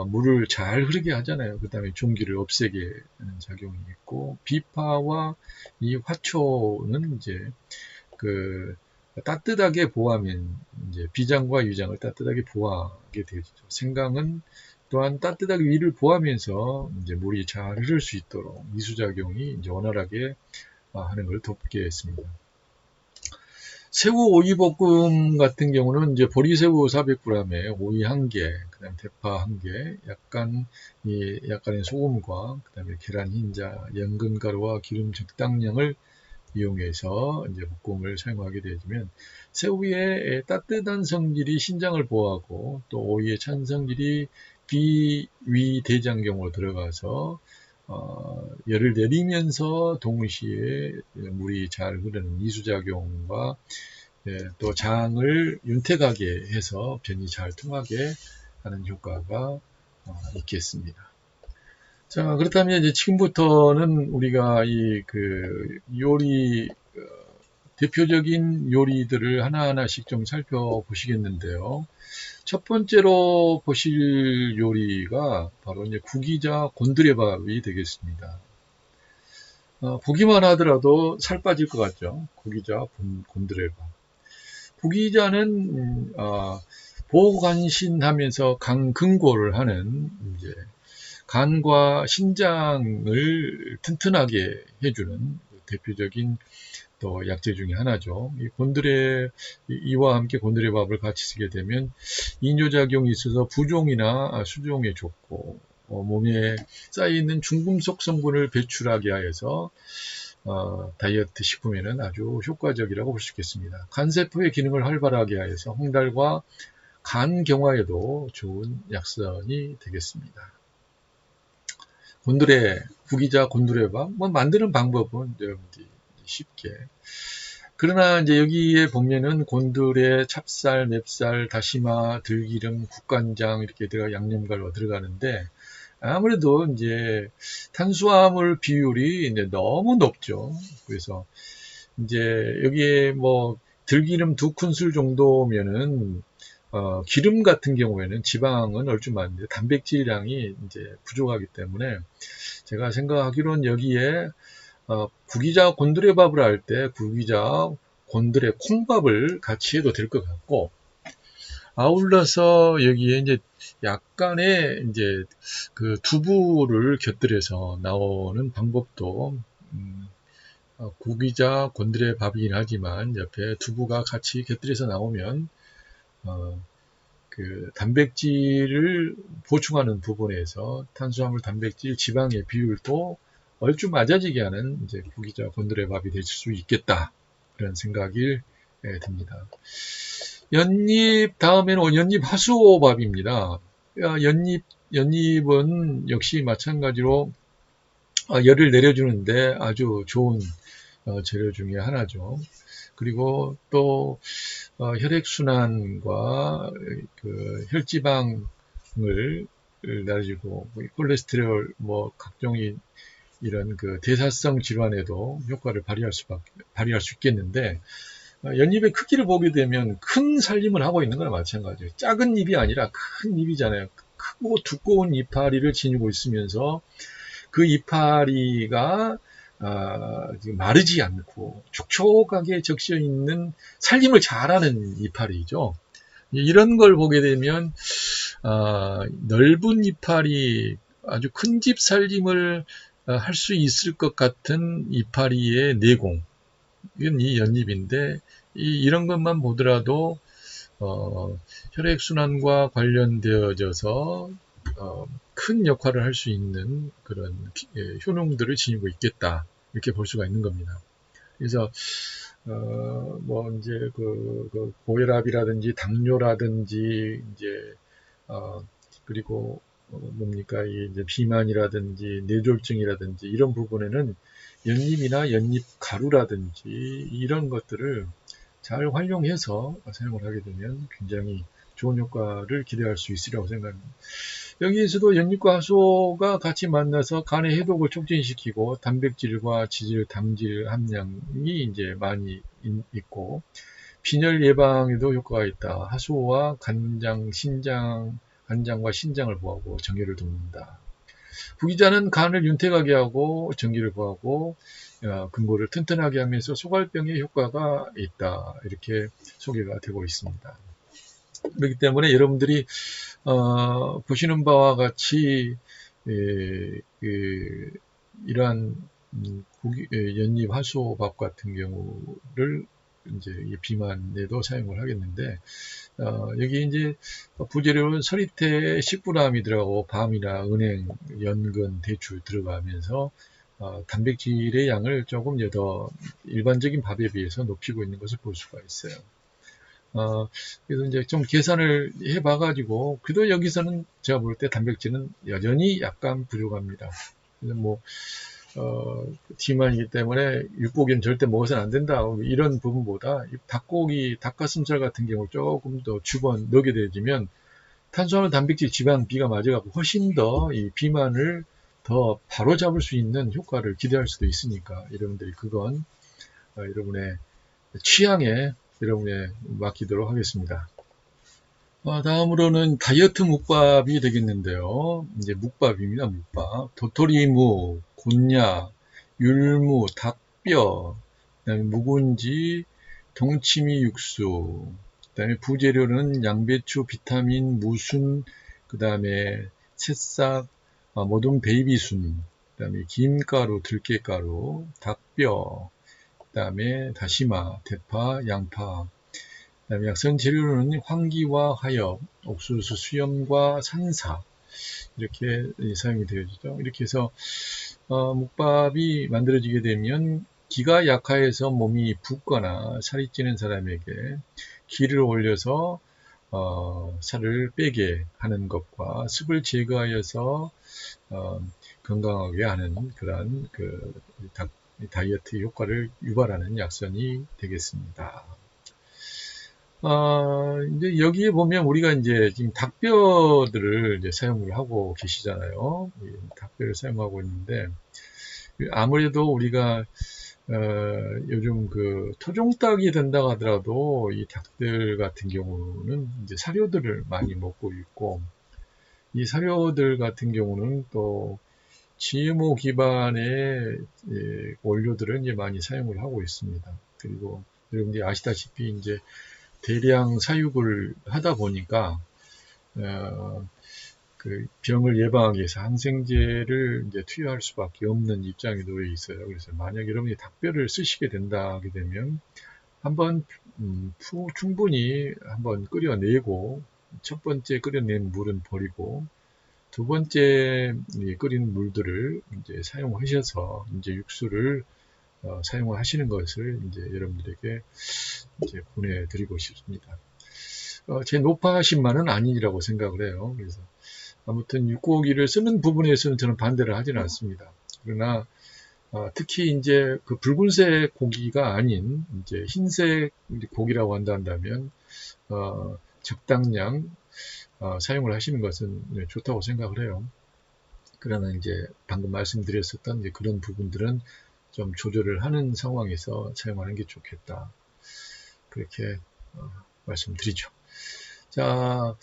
물을 잘 흐르게 하잖아요. 그 다음에 종기를 없애게 하는 작용이 있고, 비파와 이 화초는 이제 그 따뜻하게 보호하면 이제 비장과 위장을 따뜻하게 보호하게 되어지죠. 생강은 또한 따뜻하게 위를 보호하면서 이제 물이 잘 흐를 수 있도록 이수작용이 이제 원활하게 하는 걸 돕게 했습니다. 새우 오이볶음 같은 경우는 이제 보리새우 400g에 오이 1개, 그다음 대파 1개, 약간의 소금과 그다음에 계란 흰자, 연근가루와 기름 적당량을 이용해서 이제 복금을 사용하게 되면 새우의 따뜻한 성질이 신장을 보호하고 또 오이의 찬 성질이 비위대장경으로 들어가서 열을 내리면서 동시에 물이 잘 흐르는 이수작용과 또 장을 윤택하게 해서 변이 잘 통하게 하는 효과가 있겠습니다. 자, 그렇다면 이제 지금부터는 우리가 요리, 대표적인 요리들을 하나하나씩 좀 살펴보시겠는데요. 첫 번째로 보실 요리가 바로 이제 구기자 곤드레밥이 되겠습니다. 보기만 하더라도 살 빠질 것 같죠? 구기자 곤드레밥. 구기자는 보호간신하면서 강근고를 하는 이제 간과 신장을 튼튼하게 해주는 대표적인 또 약재 중에 하나죠. 이와 함께 곤드레밥을 같이 쓰게 되면 이뇨작용이 있어서 부종이나 수종에 좋고 몸에 쌓여있는 중금속 성분을 배출하게 하여서 다이어트 식품에는 아주 효과적이라고 볼 수 있겠습니다. 간세포의 기능을 활발하게 하여서 홍달과 간 경화에도 좋은 약선이 되겠습니다. 구기자 곤드레밥, 만드는 방법은 여러분들이 쉽게. 그러나 이제 여기에 보면은 곤드레, 찹쌀, 맵쌀, 다시마, 들기름, 국간장 이렇게 양념가루가 들어가는데 아무래도 이제 탄수화물 비율이 이제 너무 높죠. 그래서 이제 여기에 들기름 2큰술 정도면은 기름 같은 경우에는 지방은 얼추 많은데 단백질량이 이제 부족하기 때문에 제가 생각하기로는 여기에 구기자 곤드레밥을 할 때 구기자 곤드레 콩밥을 같이 해도 될 것 같고 아울러서 여기에 이제 약간의 이제 그 두부를 곁들여서 나오는 방법도 구기자 곤드레밥이긴 하지만 옆에 두부가 같이 곁들여서 나오면 그 단백질을 보충하는 부분에서 탄수화물, 단백질, 지방의 비율도 얼추 맞아지게 하는 이제 구기자 곤드레밥이 될 수 있겠다 그런 생각이 듭니다. 연잎 다음에는 연잎 하수오밥입니다. 연잎은 역시 마찬가지로 열을 내려주는데 아주 좋은 재료 중에 하나죠. 그리고 또 혈액순환과 그 혈지방을 낮추고 콜레스테롤 각종의 이런 그 대사성 질환에도 효과를 발휘할 수 있겠는데 연잎의 크기를 보게 되면 큰 살림을 하고 있는 거나 마찬가지예요. 작은 잎이 아니라 큰 잎이잖아요. 크고 두꺼운 이파리를 지니고 있으면서 그 이파리가 마르지 않고 촉촉하게 적셔 있는 살림을 잘하는 이파리죠. 이런 걸 보게 되면 넓은 이파리, 아주 큰 집 살림을 할 수 있을 것 같은 이파리의 내공, 이건 이 연잎인데 이런 것만 보더라도 혈액순환과 관련되어져서 큰 역할을 할 수 있는 그런 효능들을 지니고 있겠다 이렇게 볼 수가 있는 겁니다. 그래서 이제 그 고혈압이라든지 당뇨라든지 이제 그리고 뭡니까 이제 비만이라든지 뇌졸중이라든지 이런 부분에는 연잎이나 연잎 가루라든지 이런 것들을 잘 활용해서 사용을 하게 되면 굉장히 좋은 효과를 기대할 수 있으리라고 생각합니다. 여기에서도 연잎과 하수오가 같이 만나서 간의 해독을 촉진시키고 단백질과 지질, 당질 함량이 이제 많이 있고 빈혈 예방에도 효과가 있다. 하수오와 간장과 신장을 보호하고 정혈을 돕는다. 구기자는 간을 윤택하게 하고 정기를 보호하고 근골을 튼튼하게 하면서 소갈병에 효과가 있다. 이렇게 소개가 되고 있습니다. 그렇기 때문에 여러분들이 보시는 바와 같이 이러한 연잎 하수오밥 같은 경우를 이제 비만에도 사용을 하겠는데 여기 이제 부재료는 서리태 10g이 들어가고 밤이나 은행, 연근, 대추 들어가면서 단백질의 양을 조금 더 일반적인 밥에 비해서 높이고 있는 것을 볼 수가 있어요. 그래서 이제 좀 계산을 해봐가지고, 그래도 여기서는 제가 볼 때 단백질은 여전히 약간 부족합니다. 그래서 비만이기 때문에 육고기는 절대 먹어서는 안 된다. 이런 부분보다 닭고기, 닭가슴살 같은 경우 조금 더 넣게 되면 탄수화물, 단백질, 지방, 비가 맞아가고 훨씬 더 이 비만을 더 바로 잡을 수 있는 효과를 기대할 수도 있으니까 여러분들이 그건 여러분의 취향에 여러분에 맡기도록 하겠습니다. 다음으로는 다이어트 묵밥이 되겠는데요. 이제 묵밥입니다. 묵밥. 도토리무, 곤약, 율무, 닭뼈, 그다음에 묵은지, 동치미 육수, 그다음에 부재료는 양배추, 비타민, 무순, 그다음에 새싹, 모든 베이비순, 그다음에 김가루, 들깨가루, 닭뼈, 그다음에 다시마, 대파, 양파. 그다음에 약선 재료는 황기와 하엽, 옥수수, 수염과 산사 이렇게 사용이 되어지죠. 이렇게 해서 묵밥이 만들어지게 되면 기가 약화해서 몸이 붓거나 살이 찌는 사람에게 기를 올려서 살을 빼게 하는 것과 습을 제거하여서 건강하게 하는 그러한 다이어트 효과를 유발하는 약선이 되겠습니다. 이제 여기에 보면 우리가 이제 지금 닭뼈들을 이제 사용을 하고 계시잖아요. 닭뼈를 사용하고 있는데, 아무래도 우리가, 요즘 토종닭이 된다고 하더라도 이 닭들 같은 경우는 이제 사료들을 많이 먹고 있고, 이 사료들 같은 경우는 또 GMO 기반의 원료들을 이제 많이 사용을 하고 있습니다. 그리고 여러분들이 아시다시피 이제 대량 사육을 하다 보니까 그 병을 예방하기 위해서 항생제를 이제 투여할 수밖에 없는 입장에 놓여 있어요. 그래서 만약 여러분이 닭뼈를 쓰시게 된다 하게 되면 한번 충분히 한번 끓여내고 첫 번째 끓여낸 물은 버리고 두 번째 끓인 물들을 이제 사용하셔서 이제 육수를 사용을 하시는 것을 이제 여러분들에게 이제 보내드리고 싶습니다. 제 높아하신만은 아니라고 생각을 해요. 그래서 아무튼 육고기를 쓰는 부분에서는 저는 반대를 하지는 않습니다. 그러나 특히 이제 그 붉은색 고기가 아닌 이제 흰색 고기라고 한다면 적당량 사용을 하시는 것은 좋다고 생각을 해요. 그러나 이제 방금 말씀드렸었던 이제 그런 부분들은 좀 조절을 하는 상황에서 사용하는 게 좋겠다. 그렇게 말씀드리죠. 자,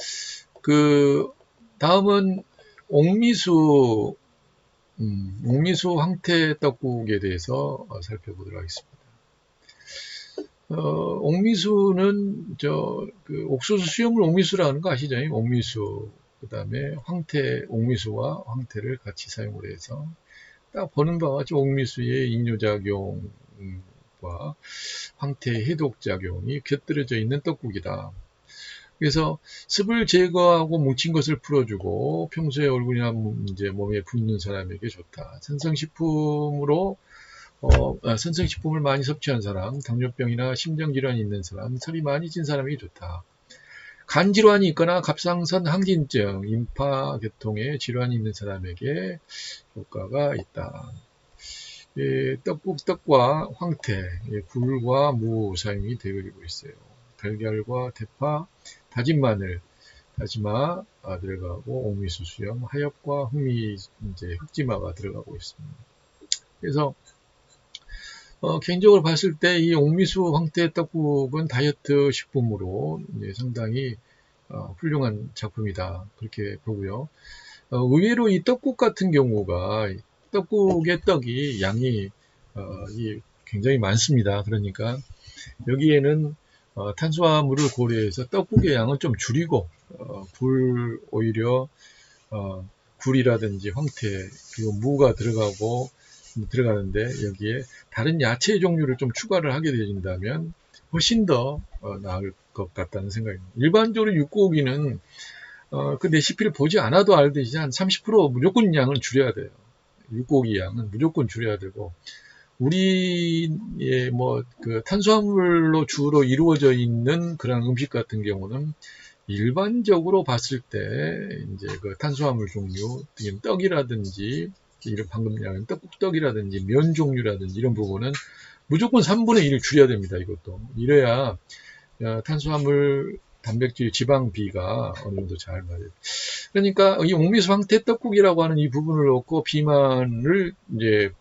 다음은 옥미수 황태 떡국에 대해서 살펴보도록 하겠습니다. 옥미수는 옥수수 수염을 옥미수라는 거 아시죠? 옥미수, 그 다음에 옥미수와 황태를 같이 사용을 해서 딱 보는 바와 같이 옥미수의 이뇨작용과 황태의 해독작용이 곁들여져 있는 떡국이다. 그래서 습을 제거하고 뭉친 것을 풀어주고 평소에 얼굴이나 이제 몸에 붓는 사람에게 좋다. 선생식품을 많이 섭취한 사람, 당뇨병이나 심장질환이 있는 사람, 살이 많이 찐 사람에게 좋다. 간질환이 있거나 갑상선 항진증, 임파계통에 질환이 있는 사람에게 효과가 있다. 떡과 황태, 굴과 무 사용이 되어지고 있어요. 달걀과 대파, 다진 마늘, 다지마 들어가고 옥미수 수염, 하엽과 흑지마가 들어가고 있습니다. 그래서 개인적으로 봤을 때 이 옥미수 황태 떡국은 다이어트 식품으로 상당히 훌륭한 작품이다 그렇게 보고요. 의외로 이 떡국 같은 경우가 떡국의 떡이 양이 굉장히 많습니다. 그러니까 여기에는 탄수화물을 고려해서 떡국의 양은 좀 줄이고 오히려 굴이라든지 황태 그리고 무가 들어가는데 여기에 다른 야채 종류를 좀 추가를 하게 된다면 훨씬 더 나을 것 같다는 생각입니다. 일반적으로 육고기는 그 레시피를 보지 않아도 알듯이 한 30% 무조건 양을 줄여야 돼요. 육고기 양은 무조건 줄여야 되고, 우리의 그 탄수화물로 주로 이루어져 있는 그런 음식 같은 경우는 일반적으로 봤을 때 이제 그 탄수화물 종류, 떡이라든지 이런 방금 얘기한 떡국떡이라든지 면 종류라든지 이런 부분은 무조건 3분의 1을 줄여야 됩니다. 이것도 이래야 탄수화물, 단백질, 지방 비가 어느 정도 잘 맞아요. 그러니까 이 옥미수 황태 떡국이라고 하는 이 부분을 놓고 비만을 이제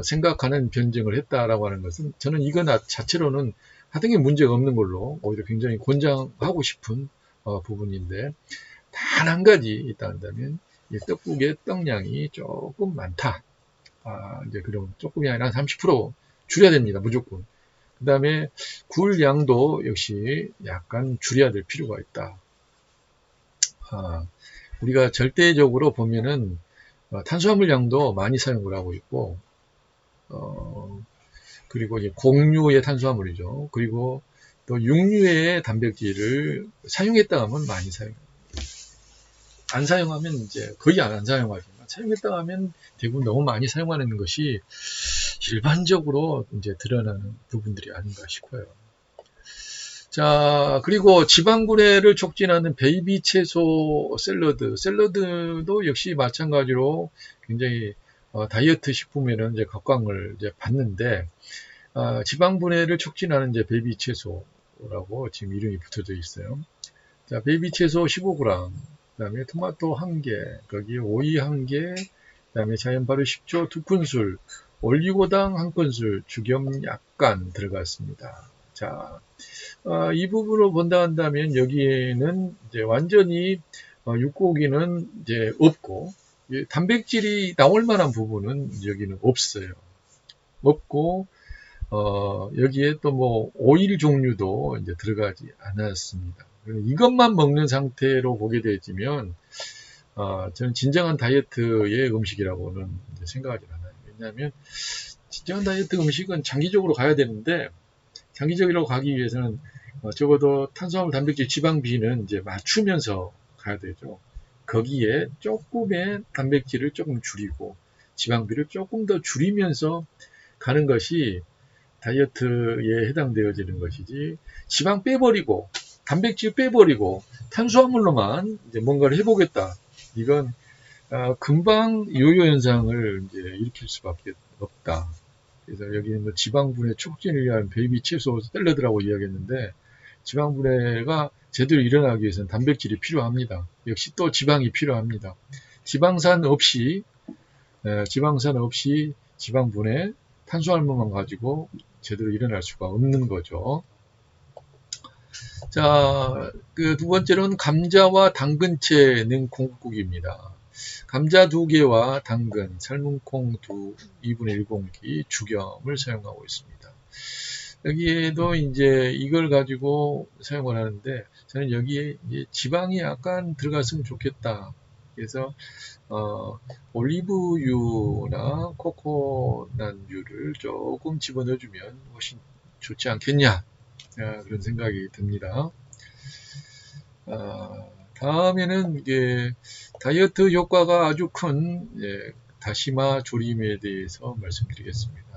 생각하는 변증을 했다라고 하는 것은 저는 이거 자체로는 하등의 문제가 없는 걸로 오히려 굉장히 권장하고 싶은 부분인데, 단 한 가지 있다 한다면 이 떡국의 떡량이 조금 많다. 이제 그럼 조금이 아니라 30% 줄여야 됩니다. 무조건. 그 다음에 굴 양도 역시 약간 줄여야 될 필요가 있다. 우리가 절대적으로 보면은 탄수화물 양도 많이 사용을 하고 있고, 그리고 이제 곡류의 탄수화물이죠. 그리고 또 육류의 단백질을 사용했다 하면 많이 사용합니다. 안 사용하면 이제 거의 안 사용하지만, 사용했다 하면 대부분 너무 많이 사용하는 것이 일반적으로 이제 드러나는 부분들이 아닌가 싶어요. 자, 그리고 지방분해를 촉진하는 베이비 채소 샐러드도 역시 마찬가지로 굉장히 다이어트 식품에는 이제 각광을 이제 받는데, 지방분해를 촉진하는 이제 베이비 채소라고 지금 이름이 붙어져 있어요. 자, 베이비 채소 15g, 그 다음에 토마토 1개, 거기에 오이 1개, 그 다음에 자연 발효 식초 2큰술, 올리고당 1큰술, 죽염 약간 들어갔습니다. 자, 이 부분을 본다 한다면 여기에는 이제 완전히 육고기는 이제 없고, 단백질이 나올 만한 부분은 여기는 없어요. 없고, 여기에 또 오일 종류도 이제 들어가지 않았습니다. 이것만 먹는 상태로 보게 되지면, 저는 진정한 다이어트의 음식이라고는 생각하지 않아요. 왜냐하면, 진정한 다이어트 음식은 장기적으로 가야 되는데, 장기적으로 가기 위해서는 적어도 탄수화물, 단백질, 지방 비는 이제 맞추면서 가야 되죠. 거기에 조금의 단백질을 조금 줄이고, 지방비를 조금 더 줄이면서 가는 것이 다이어트에 해당되어지는 것이지, 지방 빼버리고 단백질 빼버리고 탄수화물로만 이제 뭔가를 해보겠다, 이건 금방 요요 현상을 이제 일으킬 수밖에 없다. 그래서 여기는 지방분해 촉진을 위한 베이비 채소 샐러드라고 이야기했는데, 지방분해가 제대로 일어나기 위해서는 단백질이 필요합니다. 역시 또 지방이 필요합니다. 지방산 없이 지방분해, 탄수화물만 가지고 제대로 일어날 수가 없는 거죠. 자, 그 두 번째로는 감자와 당근채 냉콩국입니다. 감자 2개와 당근, 삶은 콩 2분의 1 공기, 죽염을 사용하고 있습니다. 여기에도 이제 이걸 가지고 사용을 하는데, 저는 여기에 지방이 약간 들어갔으면 좋겠다. 그래서 올리브유나 코코넛유를 조금 집어넣어주면 훨씬 좋지 않겠냐, 그런 생각이 듭니다. 다음에는 이게 다이어트 효과가 아주 큰 다시마 조림에 대해서 말씀드리겠습니다.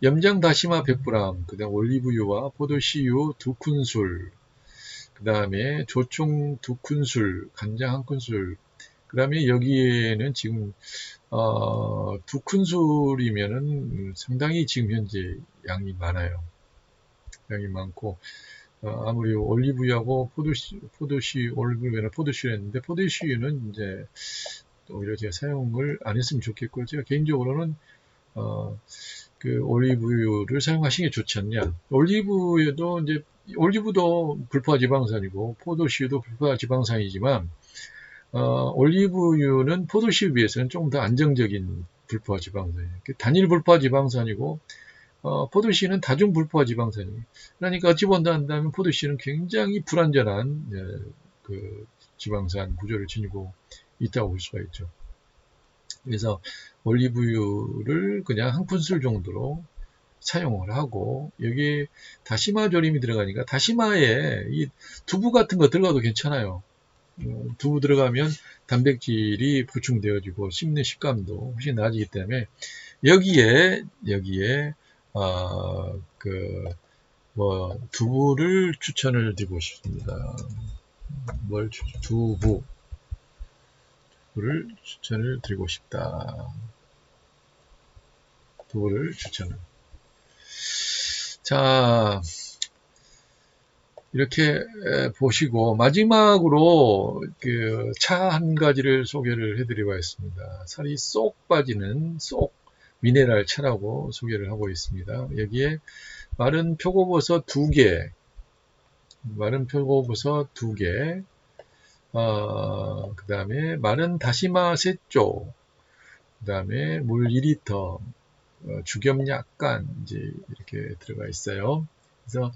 염장 다시마 100g, 그 다음 올리브유와 포도씨유 2큰술, 그 다음에 조총 2큰술, 간장 1큰술, 그 다음에 여기에는 지금 2큰술이면은 상당히 지금 현재 양이 많아요. 양이 많고, 아무리 올리브유하고 올리브유나 포도씨유 했는데, 포도씨유는 이제 오히려 제가 사용을 안 했으면 좋겠고, 제가 개인적으로는 그 올리브유를 사용하시는 게 좋지 않냐. 올리브도 불포화 지방산이고 포도씨유도 불포화 지방산이지만, 올리브유는 포도씨유에 비해서는 조금 더 안정적인 불포화 지방산이에요. 단일 불포화 지방산이고, 포도씨유는 다중 불포화 지방산이에요. 그러니까 어찌 본다 한다면 포도씨유는 굉장히 불완전한 그 지방산 구조를 지니고 있다고 볼 수가 있죠. 그래서 올리브유를 그냥 1큰술 정도로 사용을 하고, 여기 다시마 조림이 들어가니까 다시마에 이 두부 같은 거 들어가도 괜찮아요. 두부 들어가면 단백질이 보충되어지고 씹는 식감도 훨씬 나아지기 때문에 여기에 두부를 추천을 드리고 싶습니다. 두부를 추천을 드리고 싶다. 두부를 추천을. 자, 이렇게 보시고 마지막으로 그 차 한 가지를 소개를 해드리고 있습니다. 살이 쏙 빠지는 미네랄 차라고 소개를 하고 있습니다. 여기에 마른 표고버섯 2개, 그 다음에 마른 다시마 3쪽, 그 다음에 물 2리터, 죽염 약간 이제 이렇게 들어가 있어요. 그래서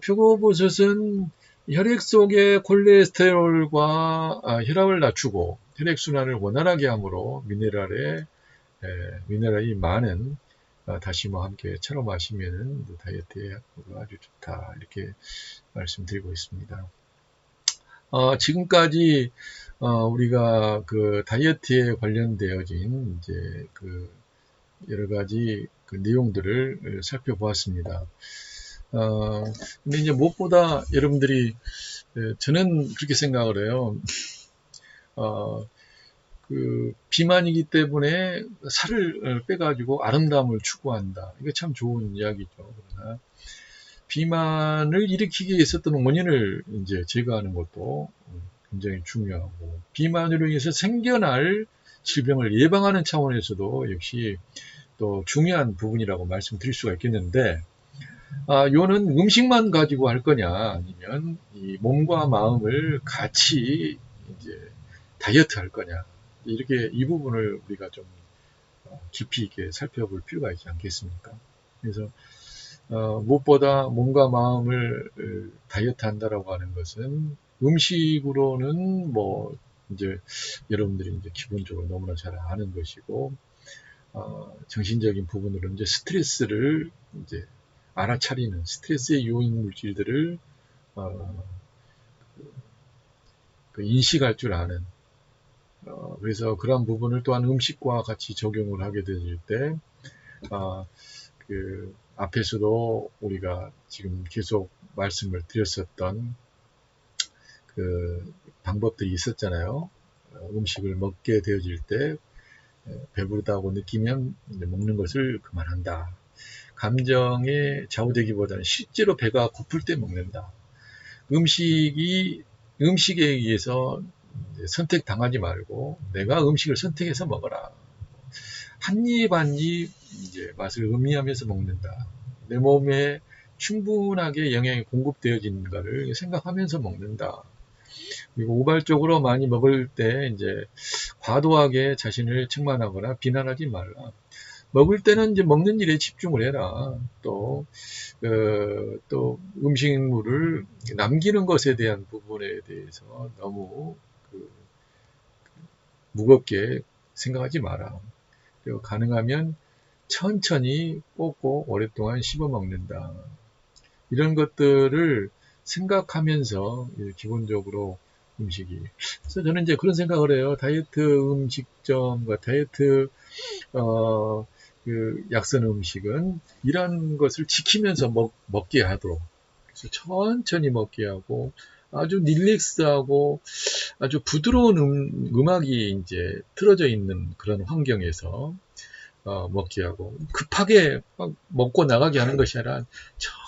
표고버섯은 혈액 속의 콜레스테롤과 혈압을 낮추고 혈액순환을 원활하게 하므로 미네랄이 많은 다시마와 함께 차로 마시면 다이어트에 아주 좋다 이렇게 말씀드리고 있습니다. 지금까지 우리가 그 다이어트에 관련되어진 이제 그 여러 가지 그 내용들을 살펴보았습니다. 근데 이제 무엇보다 여러분들이 저는 그렇게 생각을 해요. 그 비만이기 때문에 살을 빼가지고 아름다움을 추구한다. 이거 참 좋은 이야기죠. 그러나 비만을 일으키기 위해서던 원인을 이제 제거하는 것도 굉장히 중요하고 비만으로 인해서 생겨날 질병을 예방하는 차원에서도 역시 또 중요한 부분이라고 말씀드릴 수가 있겠는데 요는 음식만 가지고 할 거냐 아니면 이 몸과 마음을 같이 이제 다이어트 할 거냐 이렇게 이 부분을 우리가 좀 깊이 있게 살펴볼 필요가 있지 않겠습니까? 그래서 무엇보다 몸과 마음을 다이어트 한다라고 하는 것은 음식으로는 뭐 이제 여러분들이 이제 기본적으로 너무나 잘 아는 것이고 정신적인 부분으로 이제 스트레스를 이제 알아차리는 스트레스의 요인 물질들을 그 인식할 줄 아는 그래서 그러한 부분을 또한 음식과 같이 적용을 하게 되질 때 그 앞에서도 우리가 지금 계속 말씀을 드렸었던 그 방법들이 있었잖아요. 음식을 먹게 되어질 때 배부르다고 느끼면 먹는 것을 그만한다. 감정에 좌우되기보다는 실제로 배가 고플 때 먹는다. 음식에 의해서 선택당하지 말고 내가 음식을 선택해서 먹어라. 한 입 한 입 이제 맛을 음미하면서 먹는다. 내 몸에 충분하게 영양이 공급되어지는가를 생각하면서 먹는다. 그리고 우발적으로 많이 먹을 때 이제 과도하게 자신을 책망하거나 비난하지 말라. 먹을 때는 이제 먹는 일에 집중을 해라. 또 음식물을 남기는 것에 대한 부분에 대해서 너무 무겁게 생각하지 마라. 그리고 가능하면 천천히 꼭꼭 오랫동안 씹어 먹는다. 이런 것들을 생각하면서 기본적으로 음식이. 그래서 저는 이제 그런 생각을 해요. 다이어트 음식점과 다이어트 그 약선 음식은 이런 것을 지키면서 먹게 하도록. 그래서 천천히 먹게 하고 아주 릴렉스하고 아주 부드러운 음악이 이제 틀어져 있는 그런 환경에서 먹게 하고 급하게 막 먹고 나가게 하는 것이 아니라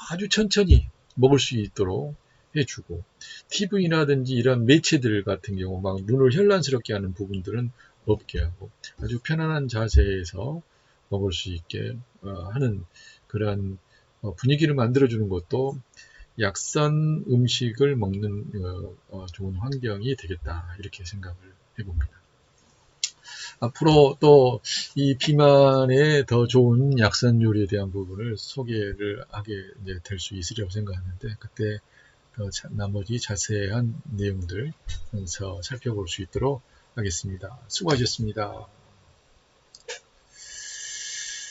아주 천천히 먹을 수 있도록 해주고 TV라든지 이런 매체들 같은 경우 막 눈을 현란스럽게 하는 부분들은 없게 하고 아주 편안한 자세에서 먹을 수 있게 하는 그런 분위기를 만들어주는 것도 약선 음식을 먹는 좋은 환경이 되겠다 이렇게 생각을 해봅니다. 앞으로 또 이 비만에 더 좋은 약선 요리에 대한 부분을 소개를 하게 될 수 있으리라고 생각하는데 그때 나머지 자세한 내용들 살펴볼 수 있도록 하겠습니다. 수고하셨습니다.